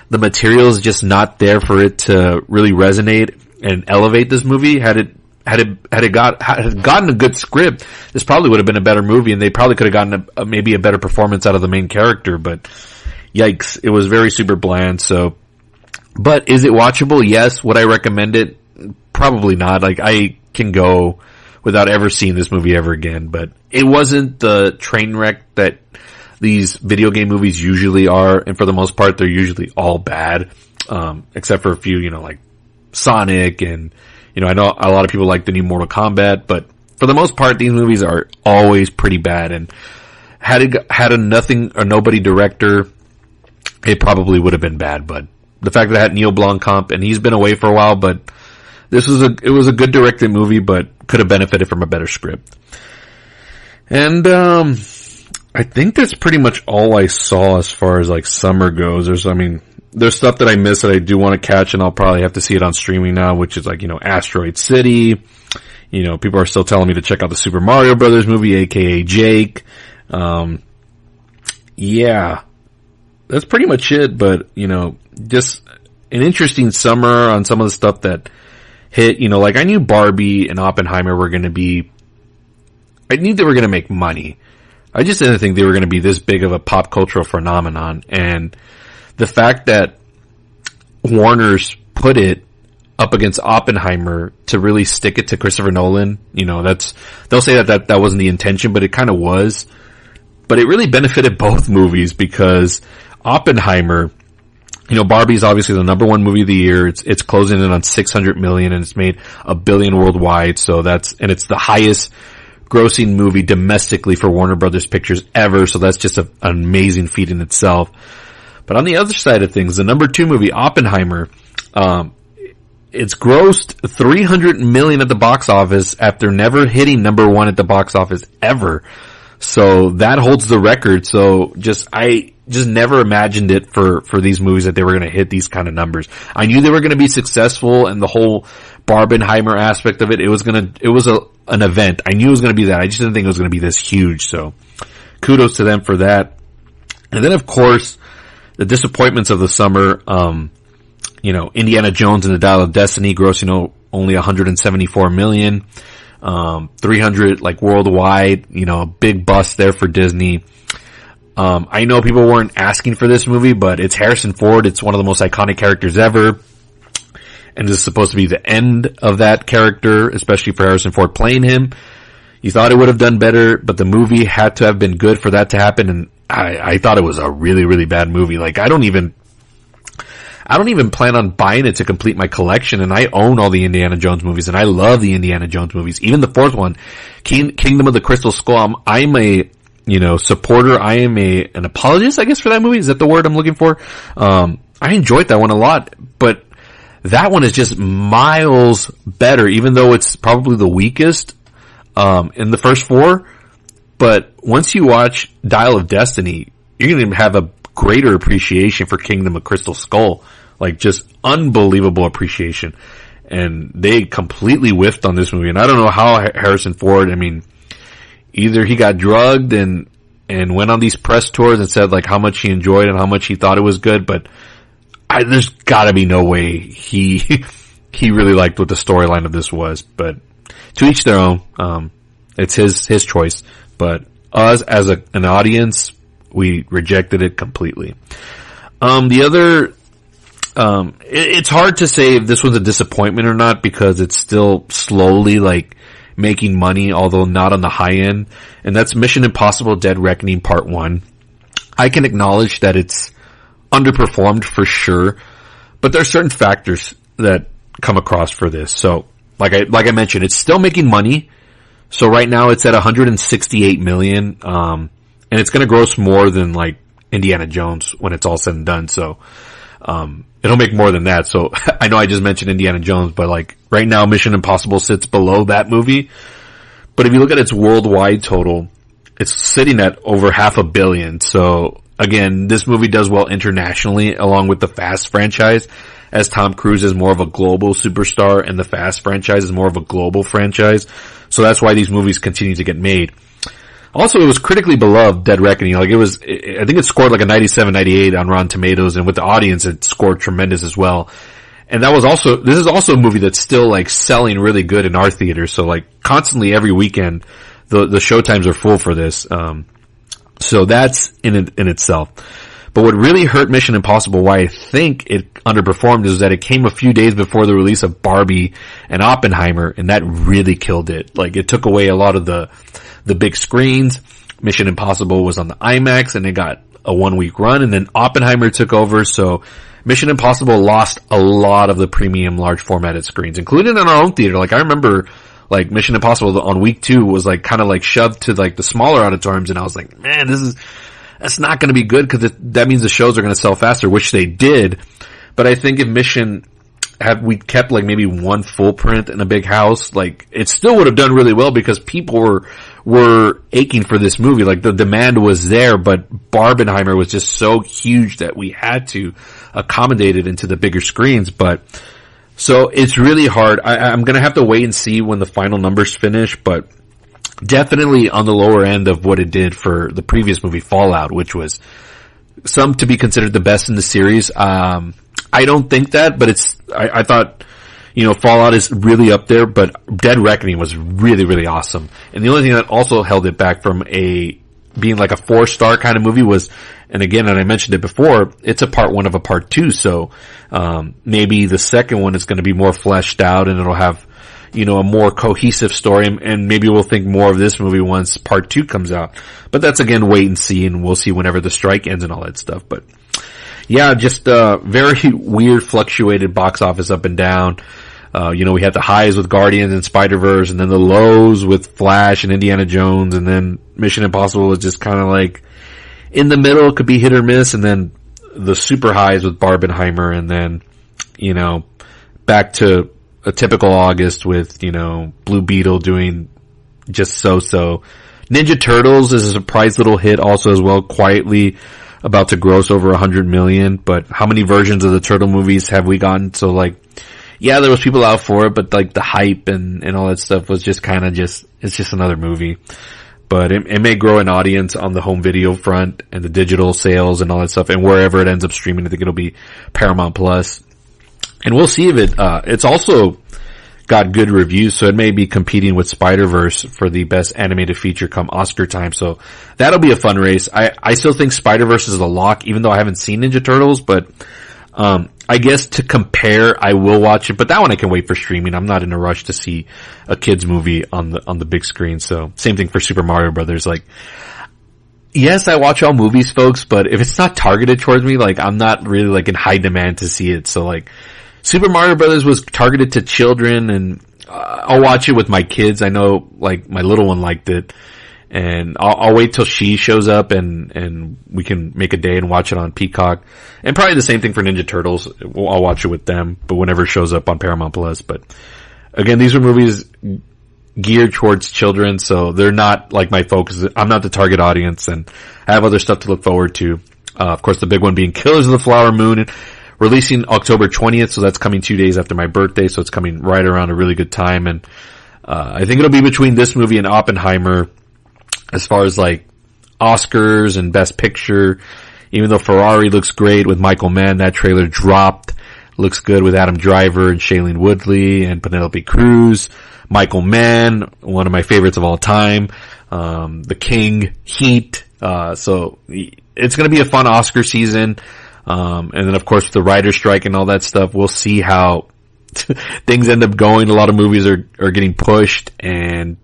the material is just not there for it to really resonate and elevate this movie. Had it gotten a good script, this probably would have been a better movie, and they probably could have gotten maybe a better performance out of the main character, but yikes, it was very super bland. So, but is it watchable? Yes. Would I recommend it? Probably not. Like, I can go without ever seeing this movie ever again, but it wasn't the train wreck that these video game movies usually are, and for the most part, they're usually all bad, except for a few, like Sonic, and, I know a lot of people like the new Mortal Kombat, but for the most part, these movies are always pretty bad, and had a nothing or nobody director, it probably would have been bad. But the fact that it had Neil Blomkamp, and he's been away for a while, but it was a good directed movie, but could have benefited from a better script. And, I think that's pretty much all I saw as far as like summer goes. There's stuff that I missed that I do want to catch, and I'll probably have to see it on streaming now, which is like, Asteroid City. People are still telling me to check out the Super Mario Brothers movie, aka Jake. Yeah, that's pretty much it, but, just an interesting summer on some of the stuff that hit, like I knew Barbie and Oppenheimer were going to be, I knew they were going to make money. I just didn't think they were going to be this big of a pop cultural phenomenon. And the fact that Warner's put it up against Oppenheimer to really stick it to Christopher Nolan, they'll say that wasn't the intention, but it kind of was. But it really benefited both movies because Oppenheimer, Barbie's obviously the number one movie of the year. It's closing in on 600 million and it's made $1 billion worldwide. So and it's the highest grossing movie domestically for Warner Brothers Pictures ever. So that's just an amazing feat in itself. But on the other side of things, the number two movie, Oppenheimer, it's grossed 300 million at the box office after never hitting number one at the box office ever. So that holds the record. So I just never imagined it for these movies that they were going to hit these kind of numbers. I knew they were going to be successful and the whole Barbenheimer aspect of it. It was an event. I knew it was going to be that. I just didn't think it was going to be this huge. So kudos to them for that. And then of course, the disappointments of the summer, Indiana Jones and the Dial of Destiny grossing only 174 million. 300 worldwide, a big bust there for Disney. I know people weren't asking for this movie, but it's Harrison Ford. It's one of the most iconic characters ever. And this is supposed to be the end of that character, especially for Harrison Ford playing him. You thought it would have done better, but the movie had to have been good for that to happen. And I thought it was a really, really bad movie. I don't even plan on buying it to complete my collection, and I own all the Indiana Jones movies, and I love the Indiana Jones movies. Even the fourth one, Kingdom of the Crystal Skull, I'm a, supporter. I am an apologist, I guess, for that movie. Is that the word I'm looking for? I enjoyed that one a lot, but that one is just miles better, even though it's probably the weakest, in the first four. But once you watch Dial of Destiny, you're going to have a greater appreciation for Kingdom of Crystal Skull. Just unbelievable appreciation. And they completely whiffed on this movie. And I don't know how Harrison Ford, either he got drugged and went on these press tours and said how much he enjoyed and how much he thought it was good, but there's gotta be no way he really liked what the storyline of this was. But to each their own. It's his choice. But us as an audience, we rejected it completely. It's hard to say if this was a disappointment or not because it's still slowly making money, although not on the high end. And that's Mission Impossible Dead Reckoning Part 1. I can acknowledge that it's underperformed for sure, but there are certain factors that come across for this. So, like I mentioned, it's still making money. So right now it's at 168 million, and it's gonna gross more than Indiana Jones when it's all said and done. So, it'll make more than that. So I know I just mentioned Indiana Jones, but right now Mission Impossible sits below that movie. But if you look at its worldwide total, it's sitting at over $500 million. So again, this movie does well internationally along with the Fast franchise, as Tom Cruise is more of a global superstar and the Fast franchise is more of a global franchise. So that's why these movies continue to get made. Also, it was critically beloved, Dead Reckoning. I think it scored a 97, 98 on Rotten Tomatoes, and with the audience, it scored tremendous as well. And this is also a movie that's still selling really good in our theaters. So constantly every weekend, the showtimes are full for this. So that's in itself. But what really hurt Mission Impossible, why I think it underperformed, is that it came a few days before the release of Barbie and Oppenheimer, and that really killed it. It took away a lot of the big screens. Mission Impossible was on the IMAX and it got a 1 week run, and then Oppenheimer took over. So Mission Impossible lost a lot of the premium large formatted screens, including in our own theater. I remember Mission Impossible on week 2 was shoved to the smaller auditoriums, and I was man, that's not going to be good because that means the shows are going to sell faster, which they did. But I think if Mission we kept maybe one full print in a big house, it still would have done really well because people were aching for this movie. The demand was there, but Barbenheimer was just so huge that we had to accommodate it into the bigger screens. But so it's really hard. I'm going to have to wait and see when the final numbers finish, but definitely on the lower end of what it did for the previous movie Fallout, which was to be considered the best in the series. I don't think that, but I thought, Fallout is really up there, but Dead Reckoning was really, really awesome. And the only thing that also held it back from being like a 4-star kind of movie was, and again, and I mentioned it before, it's a part 1 of a part 2, so, maybe the second one is going to be more fleshed out and it'll have, a more cohesive story, and maybe we'll think more of this movie once part 2 comes out. But that's again, wait and see, and we'll see whenever the strike ends and all that stuff. But yeah, just, very weird fluctuated box office up and down. We had the highs with Guardians and Spider-Verse, and then the lows with Flash and Indiana Jones, and then Mission Impossible was just kind of like in the middle, could be hit or miss, and then the super highs with Barbenheimer, and then, back to a typical August with, Blue Beetle doing just so-so. Ninja Turtles is a surprise little hit also as well, quietly about to gross over 100 million, but how many versions of the Turtle movies have we gotten? So like, yeah, there was people out for it, but like the hype and all that stuff was just kind of it's just another movie. But it may grow an audience on the home video front and the digital sales and all that stuff, and wherever it ends up streaming, I think it'll be Paramount Plus. And we'll see if it's also got good reviews, so it may be competing with Spider-Verse for the best animated feature come Oscar time, so that'll be a fun race. I still think Spider-Verse is a lock, even though I haven't seen Ninja Turtles, but, I guess to compare, I will watch it, but that one I can wait for streaming. I'm not in a rush to see a kid's movie on the big screen, so same thing for Super Mario Brothers. Like, yes, I watch all movies, folks, but if it's not targeted towards me, like, I'm not really like in high demand to see it, so like, Super Mario Brothers was targeted to children, and I'll watch it with my kids. I know, like, my little one liked it, and I'll wait till she shows up and we can make a day and watch it on Peacock. And probably the same thing for Ninja Turtles. I'll watch it with them, but whenever it shows up on Paramount Plus. But again, these are movies geared towards children, so they're not like my focus. I'm not the target audience, and I have other stuff to look forward to. Of course, the big one being Killers of the Flower Moon, releasing October 20th, so that's coming 2 days after my birthday, so it's coming right around a really good time. And I think it'll be between this movie and Oppenheimer as far as like Oscars and Best Picture. Even though Ferrari looks great with Michael Mann, that trailer dropped. Looks good with Adam Driver and Shailene Woodley and Penelope Cruz. Michael Mann, one of my favorites of all time. The King, Heat. So it's going to be a fun Oscar season. And then of course with the writer's strike and all that stuff, we'll see how things end up going. A lot of movies are getting pushed, and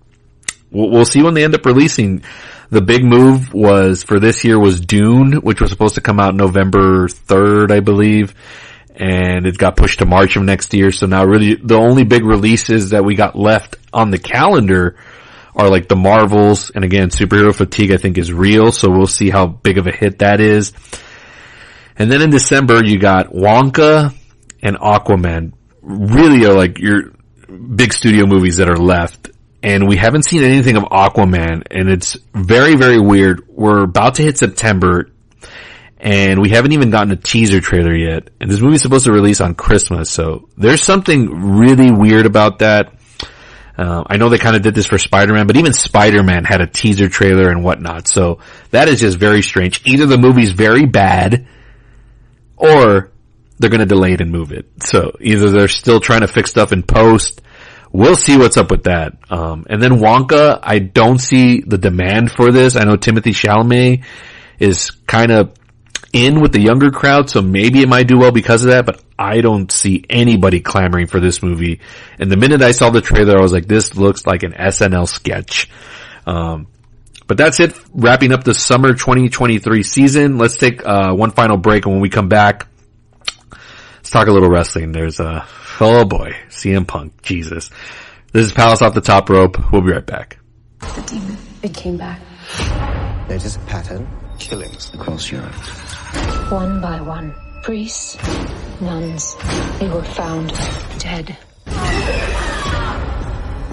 we'll see when they end up releasing. The big move for this year was Dune, which was supposed to come out November 3rd, I believe. And it got pushed to March of next year. So now really the only big releases that we got left on the calendar are like the Marvels. And again, superhero fatigue I think is real. So we'll see how big of a hit that is. And then in December, you got Wonka and Aquaman. Really are like your big studio movies that are left. And we haven't seen anything of Aquaman, and it's very, very weird. We're about to hit September, and we haven't even gotten a teaser trailer yet. And this movie's supposed to release on Christmas, so there's something really weird about that. I know they kind of did this for Spider-Man, but even Spider-Man had a teaser trailer and whatnot, so that is just very strange. Either the movie's very bad, or they're gonna delay it and move it. So either they're still trying to fix stuff in post. We'll see what's up with that. And then Wonka, I don't see the demand for this. I know Timothée Chalamet is kind of in with the younger crowd, so maybe it might do well because of that, but I don't see anybody clamoring for this movie. And the minute I saw the trailer, I was like, this looks like an SNL sketch. But that's it. Wrapping up the summer 2023 season. Let's take one final break, and when we come back, let's talk a little wrestling. There's oh boy, CM Punk, Jesus. This is Palace Off the Top Rope. We'll be right back. The demon, it came back. Notice a pattern? Killings across Europe. One by one, priests, nuns, they were found dead.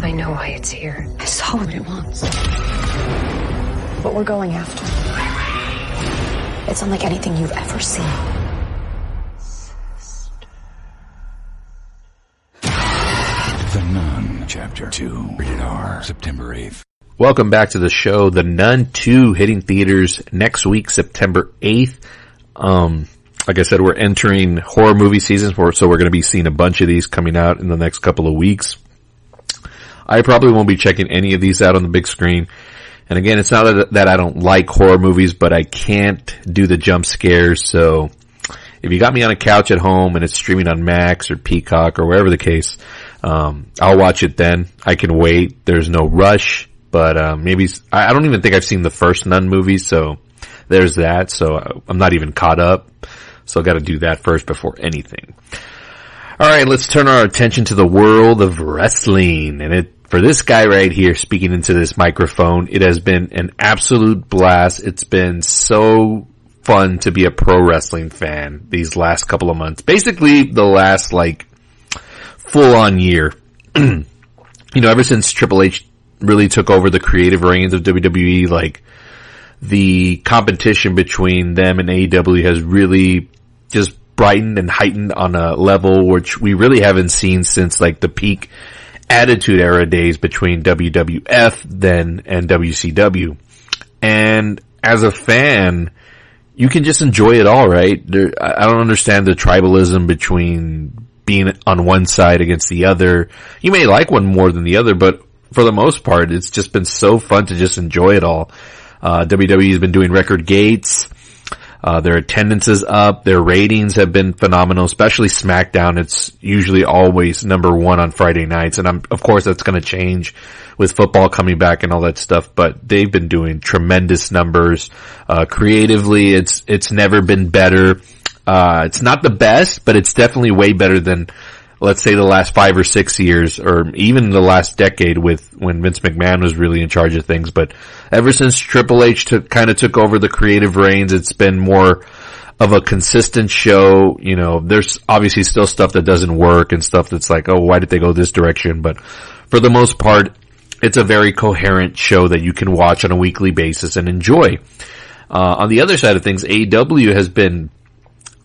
I know why it's here. I saw what it wants. What we're going after. It's unlike anything you've ever seen. The Nun, Chapter 2, rated R, September 8th. Welcome back to the show. The Nun 2 hitting theaters next week, September 8th. Like I said, we're entering horror movie season, so we're going to be seeing a bunch of these coming out in the next couple of weeks. I probably won't be checking any of these out on the big screen. And again, it's not that I don't like horror movies, but I can't do the jump scares. So if you got me on a couch at home and it's streaming on Max or Peacock or wherever the case, I'll watch it then. I can wait. There's no rush, but maybe I don't even think I've seen the first Nun movie, so there's that. So I'm not even caught up. So I got to do that first before anything. All right, let's turn our attention to the world of wrestling. And for this guy right here speaking into this microphone, it has been an absolute blast. It's been so fun to be a pro wrestling fan these last couple of months. Basically, the last, full-on year. Ever since Triple H really took over the creative reins of WWE, the competition between them and AEW has really just brightened and heightened on a level which we really haven't seen since the peak Attitude Era days between WWF then and WCW. And as a fan, you can just enjoy it all, right? I don't understand the tribalism between being on one side against the other. You may like one more than the other, but for the most part, it's just been so fun to just enjoy it all. WWE has been doing record gates. Their attendance is up. Their ratings have been phenomenal, especially SmackDown. It's usually always number one on Friday nights. And of course that's going to change with football coming back and all that stuff, but they've been doing tremendous numbers. Creatively, it's never been better. It's not the best, but it's definitely way better than, let's say, the last 5 or 6 years, or even the last decade when Vince McMahon was really in charge of things. But ever since Triple H took over the creative reins, it's been more of a consistent show. There's obviously still stuff that doesn't work and stuff that's why did they go this direction? But for the most part, it's a very coherent show that you can watch on a weekly basis and enjoy. On the other side of things, AEW has been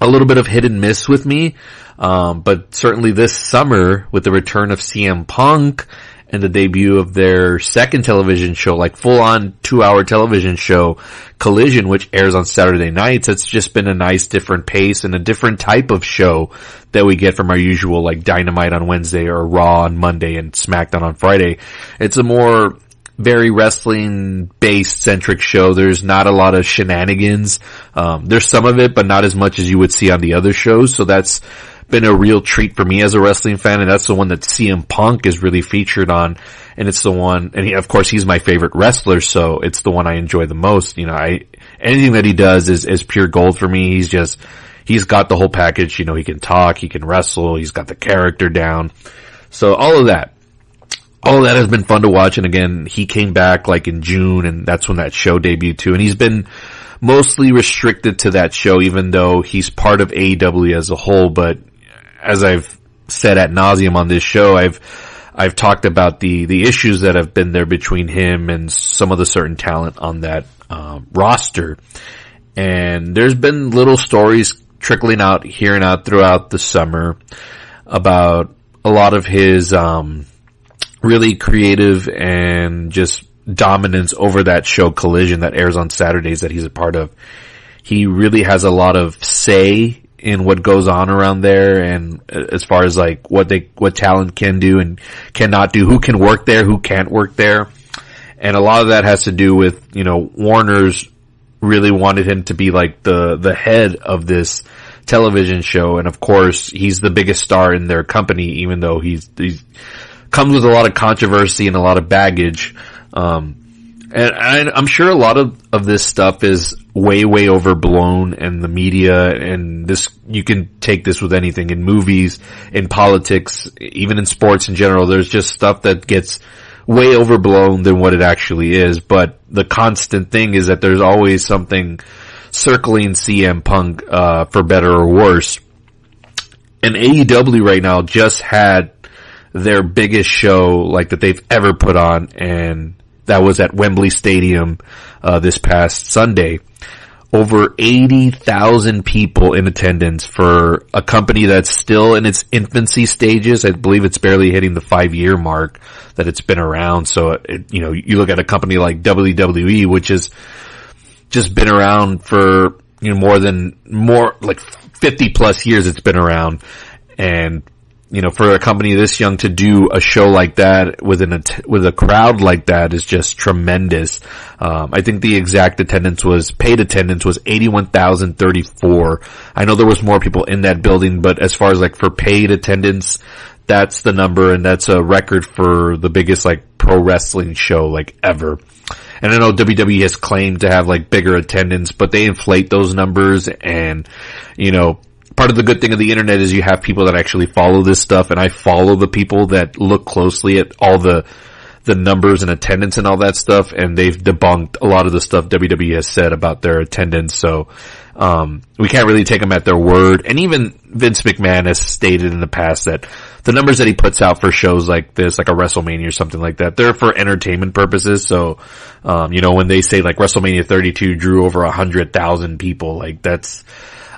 a little bit of hit and miss with me. But certainly this summer, with the return of CM Punk and the debut of their second television show, full-on 2-hour television show, Collision, which airs on Saturday nights, it's just been a nice different pace and a different type of show that we get from our usual, Dynamite on Wednesday or Raw on Monday and SmackDown on Friday. It's a more very wrestling-based centric show. There's not a lot of shenanigans. There's some of it, but not as much as you would see on the other shows. So that's been a real treat for me as a wrestling fan, and that's the one that CM Punk is really featured on, and it's the one, and of course he's my favorite wrestler, so it's the one I enjoy the most. Anything that he does is pure gold for me. He's got the whole package. He can talk, he can wrestle, he's got the character down. So all of that has been fun to watch, and again, he came back in June, and that's when that show debuted too, and he's been mostly restricted to that show, even though he's part of AEW as a whole. But as I've said ad nauseum on this show, I've talked about the issues that have been there between him and some of the certain talent on that roster. And there's been little stories trickling out here and out throughout the summer about a lot of his really creative and just dominance over that show Collision that airs on Saturdays that he's a part of. He really has a lot of say in what goes on around there, and as far as what talent can do and cannot do, who can work there, who can't work there. And a lot of that has to do with, Warner's really wanted him to be the head of this television show, and of course he's the biggest star in their company, even though he's comes with a lot of controversy and a lot of baggage. And I'm sure a lot of this stuff is way overblown, and the media, and this, you can take this with anything, in movies, in politics, even in sports in general. There's just stuff that gets way overblown than what it actually is. But the constant thing is that there's always something circling CM Punk, for better or worse. And AEW right now just had their biggest show that they've ever put on, and that was at Wembley Stadium this past Sunday. Over 80,000 people in attendance for a company that's still in its infancy stages. I believe it's barely hitting the 5-year mark that it's been around. So, you look at a company like WWE, which has just been around for, more 50 plus years it's been around. And, you know, for a company this young to do a show like that with a crowd like that is just tremendous. I think the exact paid attendance was 81,034. I know there was more people in that building, but as far as like for paid attendance, that's the number, and that's a record for the biggest like pro wrestling show like ever. And I know WWE has claimed to have like bigger attendance, but they inflate those numbers. And, you know, part of the good thing of the internet is you have people that actually follow this stuff, and I follow the people that look closely at all the numbers and attendance and all that stuff, and they've debunked a lot of the stuff WWE has said about their attendance. So, we can't really take them at their word. And even Vince McMahon has stated in the past that the numbers that he puts out for shows like this, like a WrestleMania or something like that, they're for entertainment purposes. So, you know, when they say like WrestleMania 32 drew over 100,000 people, like that's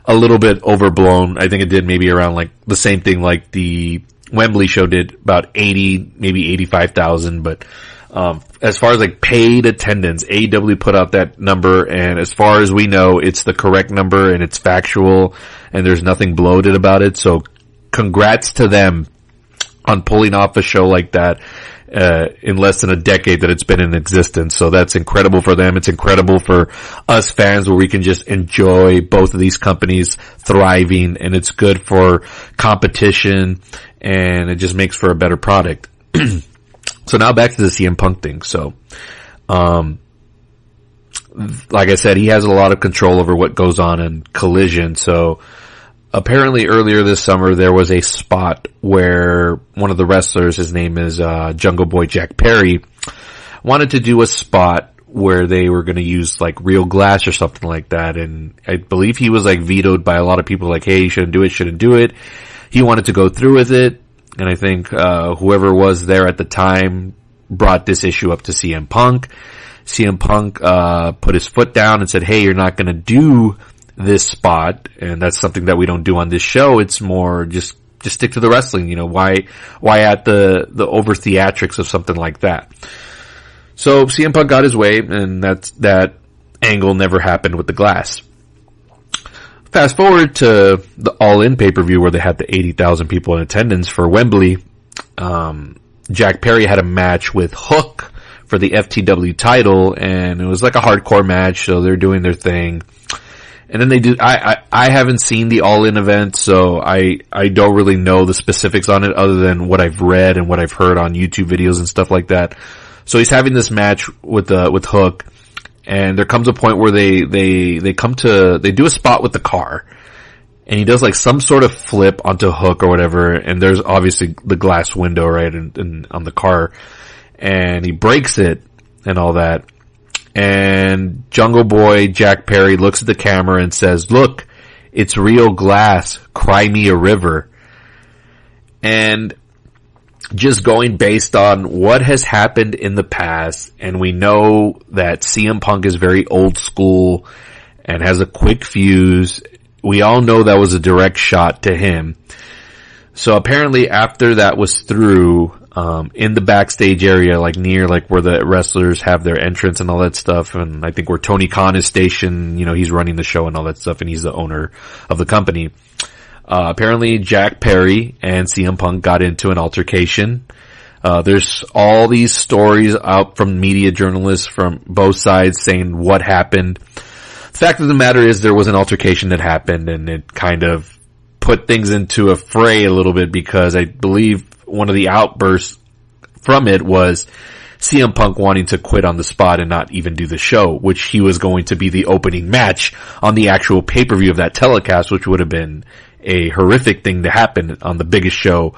a little bit overblown. I think it did maybe around like the same thing like the Wembley show did, about 80, maybe 85,000. But, as far as like paid attendance, AEW put out that number, and as far as we know, it's the correct number and it's factual and there's nothing bloated about it. So congrats to them on pulling off a show like that, in less than a decade that it's been in existence. So that's incredible for them. It's incredible for us fans where we can just enjoy both of these companies thriving, and it's good for competition, and it just makes for a better product. So now back to the CM Punk thing. So, like I said, he has a lot of control over what goes on in Collision. So apparently earlier this summer there was a spot where one of the wrestlers, his name is Jungle Boy Jack Perry, wanted to do a spot where they were going to use like real glass or something like that. And I believe he was like vetoed by a lot of people, like, hey, you shouldn't do it. He wanted to go through with it. And I think whoever was there at the time brought this issue up to CM Punk. CM Punk put his foot down and said, hey, you're not going to do this spot, and that's something that we don't do on this show. It's more just stick to the wrestling. You know, why at the over theatrics of something like that? So CM Punk got his way, and that angle never happened with the glass. Fast forward to the All In pay-per-view where they had the 80,000 people in attendance for Wembley. Jack Perry had a match with Hook for the FTW title, and it was like a hardcore match, so they're doing their thing. And then they do, I haven't seen the All In event, so I don't really know the specifics on it other than what I've read and what I've heard on YouTube videos and stuff like that. So he's having this match with Hook. And there comes a point where they do a spot with the car, and he does like some sort of flip onto Hook or whatever, and there's obviously the glass window, right, and on the car, and he breaks it and all that. And Jungle Boy Jack Perry looks at the camera and says, look, it's real glass, cry me a river. And just going based on what has happened in the past, and we know that CM Punk is very old school and has a quick fuse. We all know that was a direct shot to him. So apparently after that was through, in the backstage area, like near like where the wrestlers have their entrance and all that stuff, and I think where Tony Khan is stationed, you know, he's running the show and all that stuff, and he's the owner of the company. Apparently Jack Perry and CM Punk got into an altercation. There's all these stories out from media journalists from both sides saying what happened. The fact of the matter is there was an altercation that happened, and it kind of put things into a fray a little bit, because I believe one of the outbursts from it was CM Punk wanting to quit on the spot and not even do the show, which he was going to be the opening match on the actual pay-per-view of that telecast, which would have been a horrific thing to happen on the biggest show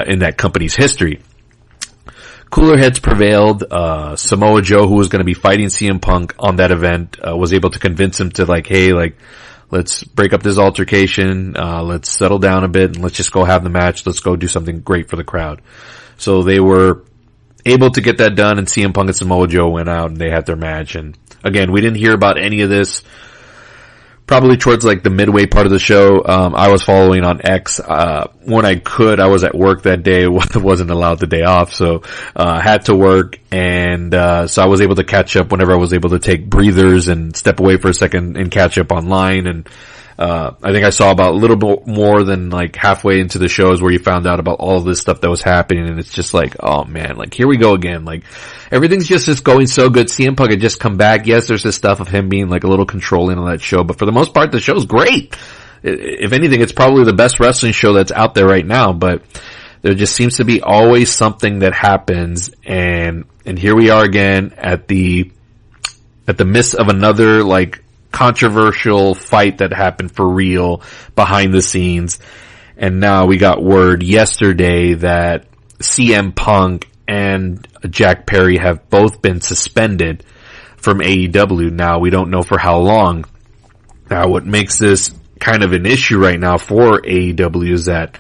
in that company's history. Cooler heads prevailed. Samoa Joe, who was going to be fighting CM Punk on that event, was able to convince him to like, hey, like, let's break up this altercation, let's settle down a bit, and let's just go have the match, let's go do something great for the crowd. So they were able to get that done, and CM Punk and Samoa Joe went out and they had their match. And again, we didn't hear about any of this probably towards like the midway part of the show. I was following on X, when I could. I was at work that day, wasn't allowed the day off, so, had to work, and, so I was able to catch up whenever I was able to take breathers and step away for a second and catch up online. And I think I saw about a little bit more than like halfway into the shows where you found out about all of this stuff that was happening, and it's just like, oh man, like here we go again. Like everything's just going so good. CM Punk had just come back. Yes, there's this stuff of him being like a little controlling on that show, but for the most part, the show's great. If anything, it's probably the best wrestling show that's out there right now, but there just seems to be always something that happens, and here we are again at the midst of another like controversial fight that happened for real behind the scenes. And now we got word yesterday that CM Punk and Jack Perry have both been suspended from AEW. Now we don't know for how long. Now what makes this kind of an issue right now for AEW is that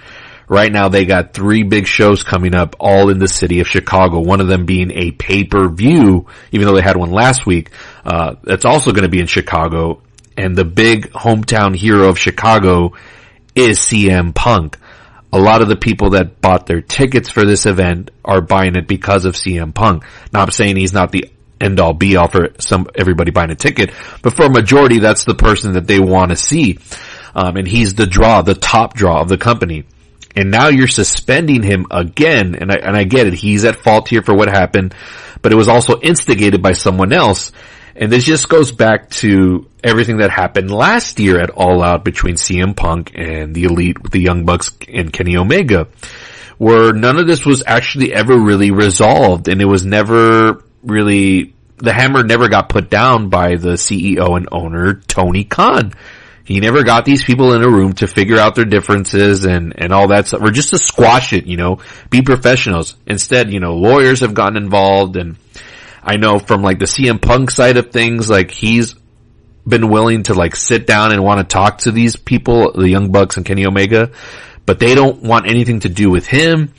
right now they got 3 big shows coming up all in the city of Chicago. One of them being a pay-per-view, even though they had one last week. That's also going to be in Chicago. And the big hometown hero of Chicago is CM Punk. A lot of the people that bought their tickets for this event are buying it because of CM Punk. Now I'm saying he's not the end all be all for everybody buying a ticket, but for a majority that's the person that they want to see. And he's the top draw of the company. And now you're suspending him again, and I get it, he's at fault here for what happened, but it was also instigated by someone else. And this just goes back to everything that happened last year at All Out between CM Punk and the Elite with the Young Bucks and Kenny Omega, where none of this was actually ever really resolved, and it was never really, the hammer never got put down by the CEO and owner, Tony Khan. He never got these people in a room to figure out their differences and all that stuff, or just to squash it, be professionals. Instead, lawyers have gotten involved, and I know from like the CM Punk side of things, like he's been willing to like sit down and want to talk to these people, the Young Bucks and Kenny Omega, but they don't want anything to do with him.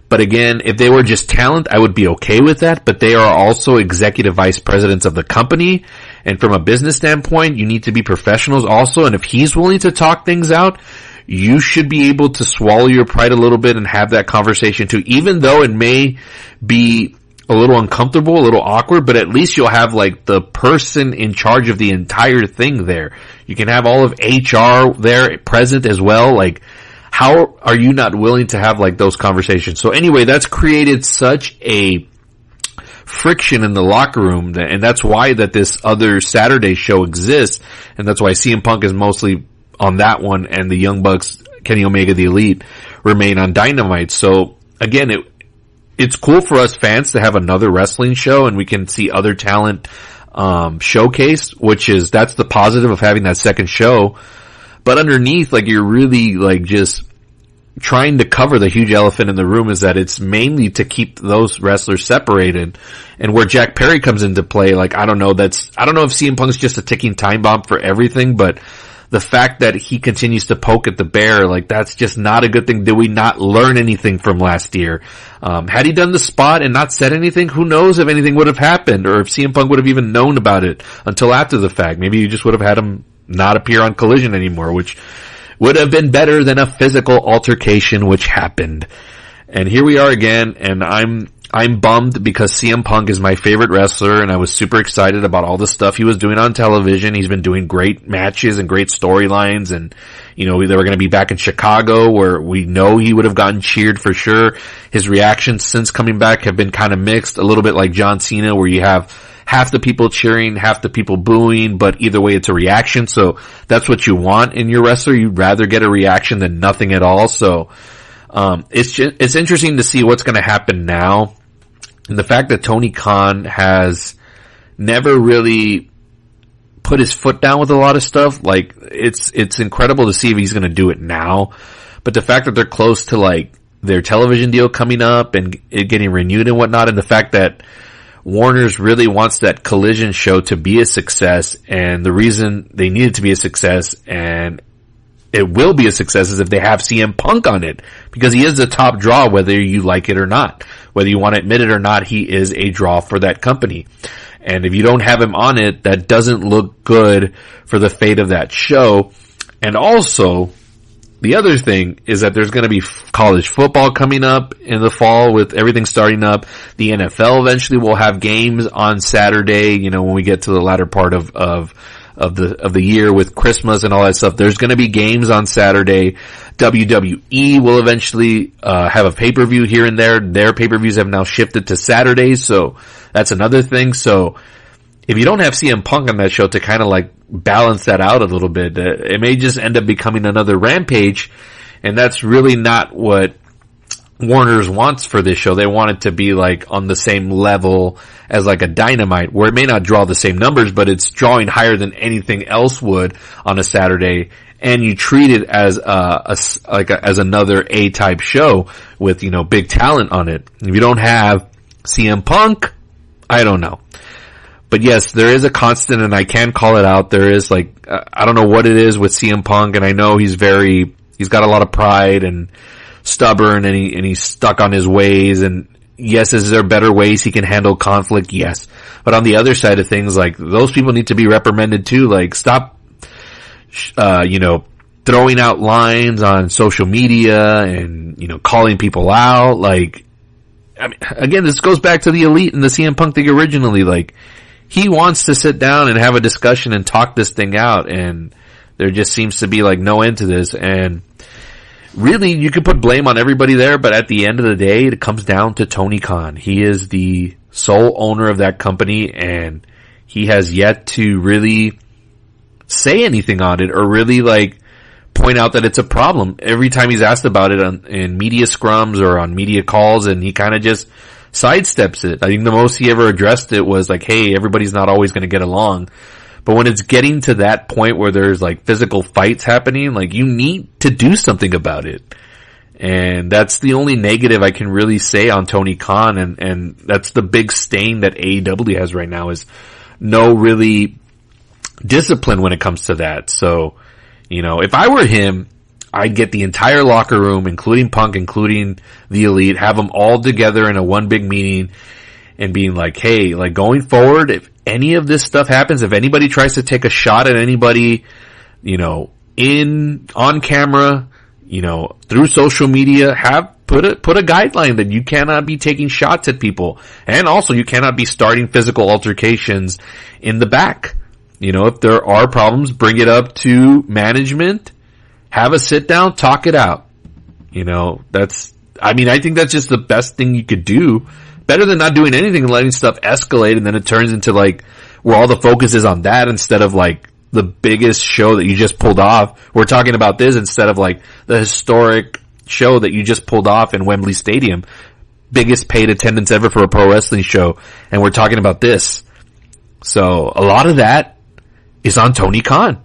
But again, if they were just talent, I would be okay with that, but they are also executive vice presidents of the company. And from a business standpoint, you need to be professionals also. And if he's willing to talk things out, you should be able to swallow your pride a little bit and have that conversation too, even though it may be a little uncomfortable, a little awkward, but at least you'll have like the person in charge of the entire thing there. You can have all of HR there present as well. Like, how are you not willing to have like those conversations? So anyway, that's created such a friction in the locker room, and that's why that this other Saturday show exists, and that's why CM Punk is mostly on that one, and the Young Bucks, Kenny Omega, the Elite, remain on Dynamite. So again, it's cool for us fans to have another wrestling show, and we can see other talent showcase, that's the positive of having that second show. But underneath, like, you're really like just trying to cover the huge elephant in the room, is that it's mainly to keep those wrestlers separated. And where Jack Perry comes into play, like, I don't know if CM Punk's just a ticking time bomb for everything, but the fact that he continues to poke at the bear, like, that's just not a good thing. Did we not learn anything from last year? Had he done the spot and not said anything, who knows if anything would have happened, or if CM Punk would have even known about it until after the fact. Maybe you just would have had him not appear on Collision anymore, which would have been better than a physical altercation, which happened. And here we are again, and I'm bummed because CM Punk is my favorite wrestler, and I was super excited about all the stuff he was doing on television. He's been doing great matches and great storylines, and they were going to be back in Chicago, where we know he would have gotten cheered for sure. His reactions since coming back have been kind of mixed, a little bit like John Cena, where you have half the people cheering, half the people booing, but either way it's a reaction. So that's what you want in your wrestler. You'd rather get a reaction than nothing at all. So it's interesting to see what's going to happen now. And the fact that Tony Khan has never really put his foot down with a lot of stuff, like, it's incredible to see if he's going to do it now. But the fact that they're close to like their television deal coming up and it getting renewed and whatnot, and the fact that Warner's really wants that Collision show to be a success, and the reason they need it to be a success, and it will be a success, is if they have CM Punk on it, because he is the top draw whether you like it or not. Whether you want to admit it or not, he is a draw for that company. And if you don't have him on it, that doesn't look good for the fate of that show. And also, the other thing is that there's going to be college football coming up in the fall with everything starting up. The NFL eventually will have games on Saturday, when we get to the latter part of of the year with Christmas and all that stuff. There's going to be games on Saturday. WWE will eventually have a pay-per-view here and there. Their pay-per-views have now shifted to Saturdays, so that's another thing. So if you don't have CM Punk on that show to kind of like balance that out a little bit, it may just end up becoming another Rampage, and that's really not what Warner's wants for this show. They want it to be like on the same level as like a Dynamite, where it may not draw the same numbers, but it's drawing higher than anything else would on a Saturday. And you treat it as as another A-type show with, you know, big talent on it. If you don't have CM Punk, I don't know. But yes, there is a constant, and I can call it out. There is like, I don't know what it is with CM Punk, and I know he's got a lot of pride and stubborn, and he's stuck on his ways. And yes, is there better ways he can handle conflict? Yes. But on the other side of things, like, those people need to be reprimanded too. Like, stop, throwing out lines on social media and, you know, calling people out. Like, I mean, again, this goes back to the Elite and the CM Punk thing originally. Like, he wants to sit down and have a discussion and talk this thing out, and there just seems to be like no end to this. And really, you could put blame on everybody there, but at the end of the day, it comes down to Tony Khan. He is the sole owner of that company, and he has yet to really say anything on it or really like point out that it's a problem. Every time he's asked about it in media scrums or on media calls, and he kind of just sidesteps it. I think the most he ever addressed it was like, hey, everybody's not always going to get along. But when it's getting to that point where there's like physical fights happening, like, you need to do something about it. And that's the only negative I can really say on Tony Khan. And that's the big stain that AEW has right now, is no really discipline when it comes to that. So, you know, if I were him, I'd get the entire locker room, including Punk, including the Elite, have them all together in a one big meeting and being like, hey, like, going forward, if any of this stuff happens, if anybody tries to take a shot at anybody, you know, on camera, you know, through social media, put a guideline that you cannot be taking shots at people. And also, you cannot be starting physical altercations in the back. You know, if there are problems, bring it up to management, have a sit down, talk it out. You know, I think that's just the best thing you could do. Better than not doing anything and letting stuff escalate, and then it turns into like where all the focus is on that instead of like the biggest show that you just pulled off. We're talking about this instead of like the historic show that you just pulled off in Wembley Stadium. Biggest paid attendance ever for a pro wrestling show, and we're talking about this. So a lot of that is on Tony Khan.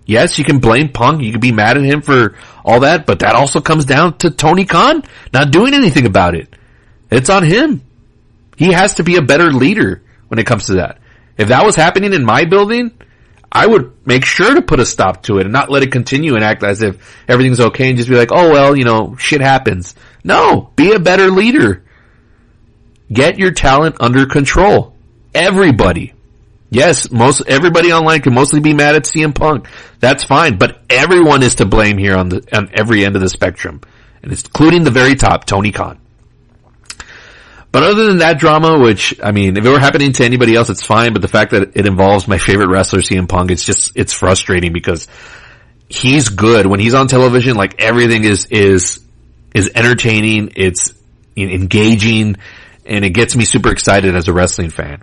Yes, you can blame Punk, you can be mad at him for all that, but that also comes down to Tony Khan not doing anything about it. It's on him. He has to be a better leader when it comes to that. If that was happening in my building, I would make sure to put a stop to it and not let it continue and act as if everything's okay and just be like, oh, well, you know, shit happens. No, be a better leader. Get your talent under control. Everybody. Yes, everybody online can mostly be mad at CM Punk. That's fine, but everyone is to blame here on every end of the spectrum, and it's including the very top, Tony Khan. But other than that drama, which, I mean, if it were happening to anybody else, it's fine, but the fact that it involves my favorite wrestler, CM Punk, it's frustrating because he's good. When he's on television, like, everything is entertaining, it's engaging, and it gets me super excited as a wrestling fan.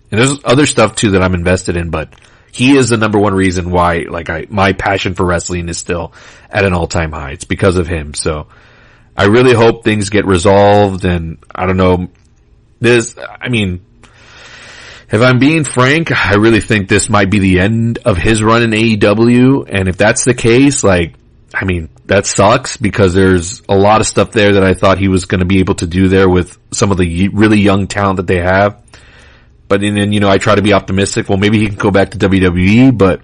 And there's other stuff too that I'm invested in, but he is the number one reason why, like, my passion for wrestling is still at an all-time high. It's because of him. So I really hope things get resolved, and I don't know, if I'm being frank, I really think this might be the end of his run in AEW, and if that's the case, that sucks, because there's a lot of stuff there that I thought he was going to be able to do there with some of the really young talent that they have. But then, you know, I try to be optimistic. Well, maybe he can go back to WWE, but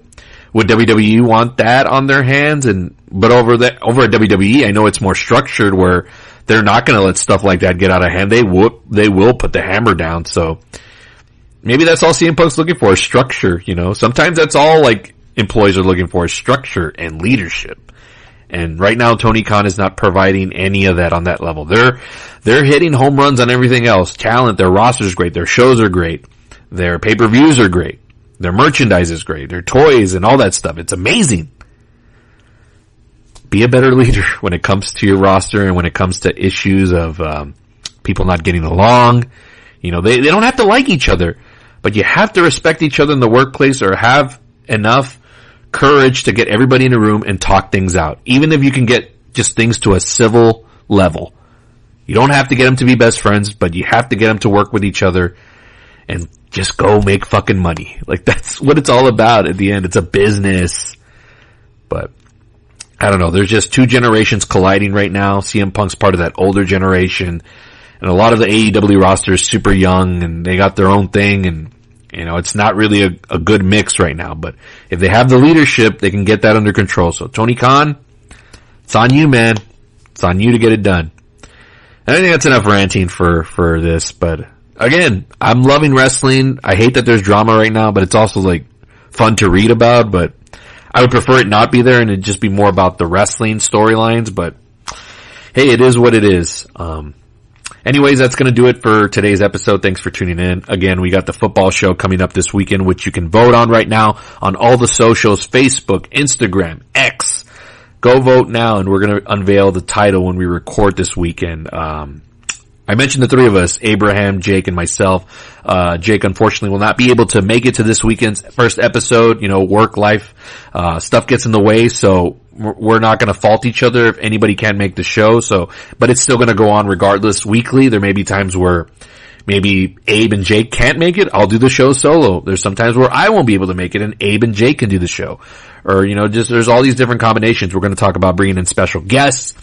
would WWE want that on their hands? But over at WWE, I know it's more structured where they're not going to let stuff like that get out of hand. They will put the hammer down. So maybe that's all CM Punk's looking for, is structure, you know. Sometimes that's all, like, employees are looking for, is structure and leadership. And right now, Tony Khan is not providing any of that on that level. They're hitting home runs on everything else. Talent, their roster's great, their shows are great, their pay-per-views are great. Their merchandise is great. Their toys and all that stuff. It's amazing. Be a better leader when it comes to your roster and when it comes to issues of people not getting along. You know, they don't have to like each other, but you have to respect each other in the workplace or have enough courage to get everybody in a room and talk things out. Even if you can get just things to a civil level. You don't have to get them to be best friends, but you have to get them to work with each other and just go make fucking money. Like, that's what it's all about at the end. It's a business. But I don't know. There's just two generations colliding right now. CM Punk's part of that older generation. And a lot of the AEW roster is super young and they got their own thing, and you know, it's not really a good mix right now. But if they have the leadership, they can get that under control. So Tony Khan, it's on you, man. It's on you to get it done. And I think that's enough ranting for this. But again, I'm loving wrestling. I hate that there's drama right now, but it's also like fun to read about. But I would prefer it not be there and it just be more about the wrestling storylines. But hey, it is what it is. Anyways, that's going to do it for today's episode. Thanks for tuning in. Again, we got the football show coming up this weekend, which you can vote on right now on all the socials, Facebook, Instagram, X. Go vote now, and we're going to unveil the title when we record this weekend. I mentioned the three of us, Abraham, Jake, and myself. Jake, unfortunately, will not be able to make it to this weekend's first episode. You know, work, life, stuff gets in the way, so we're not going to fault each other if anybody can't make the show. So, but it's still going to go on regardless weekly. There may be times where maybe Abe and Jake can't make it. I'll do the show solo. There's some times where I won't be able to make it and Abe and Jake can do the show. Or, you know, just there's all these different combinations. We're going to talk about bringing in special guests.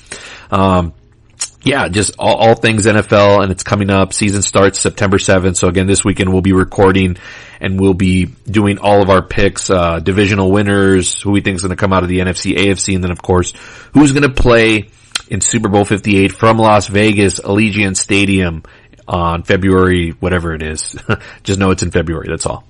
Yeah, just all things NFL, and it's coming up. Season starts September 7th. So again, this weekend we'll be recording and we'll be doing all of our picks, divisional winners, who we think is going to come out of the NFC, AFC, and then of course, who's going to play in Super Bowl 58 from Las Vegas, Allegiant Stadium on February, whatever it is. Just know it's in February. That's all.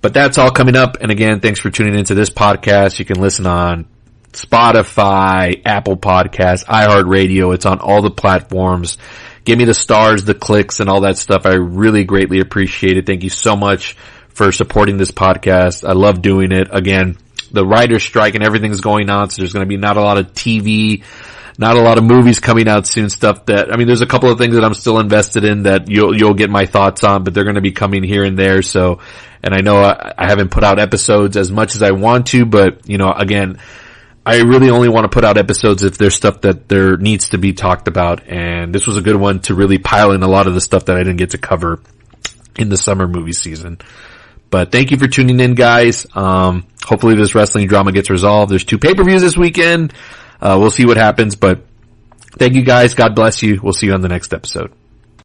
But that's all coming up. And again, thanks for tuning into this podcast. You can listen on Spotify, Apple Podcasts, iHeartRadio. It's on all the platforms. Give me the stars, the clicks, and all that stuff. I really greatly appreciate it. Thank you so much for supporting this podcast. I love doing it. Again, the writer's strike and everything's going on, so there's going to be not a lot of TV, not a lot of movies coming out soon. Stuff that, I mean, there's a couple of things that I'm still invested in that you'll get my thoughts on, but they're going to be coming here and there. So, and I know I haven't put out episodes as much as I want to, but you know, again, I really only want to put out episodes if there's stuff that there needs to be talked about, and this was a good one to really pile in a lot of the stuff that I didn't get to cover in the summer movie season. But thank you for tuning in, guys. Hopefully this wrestling drama gets resolved. There's 2 pay-per-views this weekend. We'll see what happens, but thank you guys. God bless you. We'll see you on the next episode.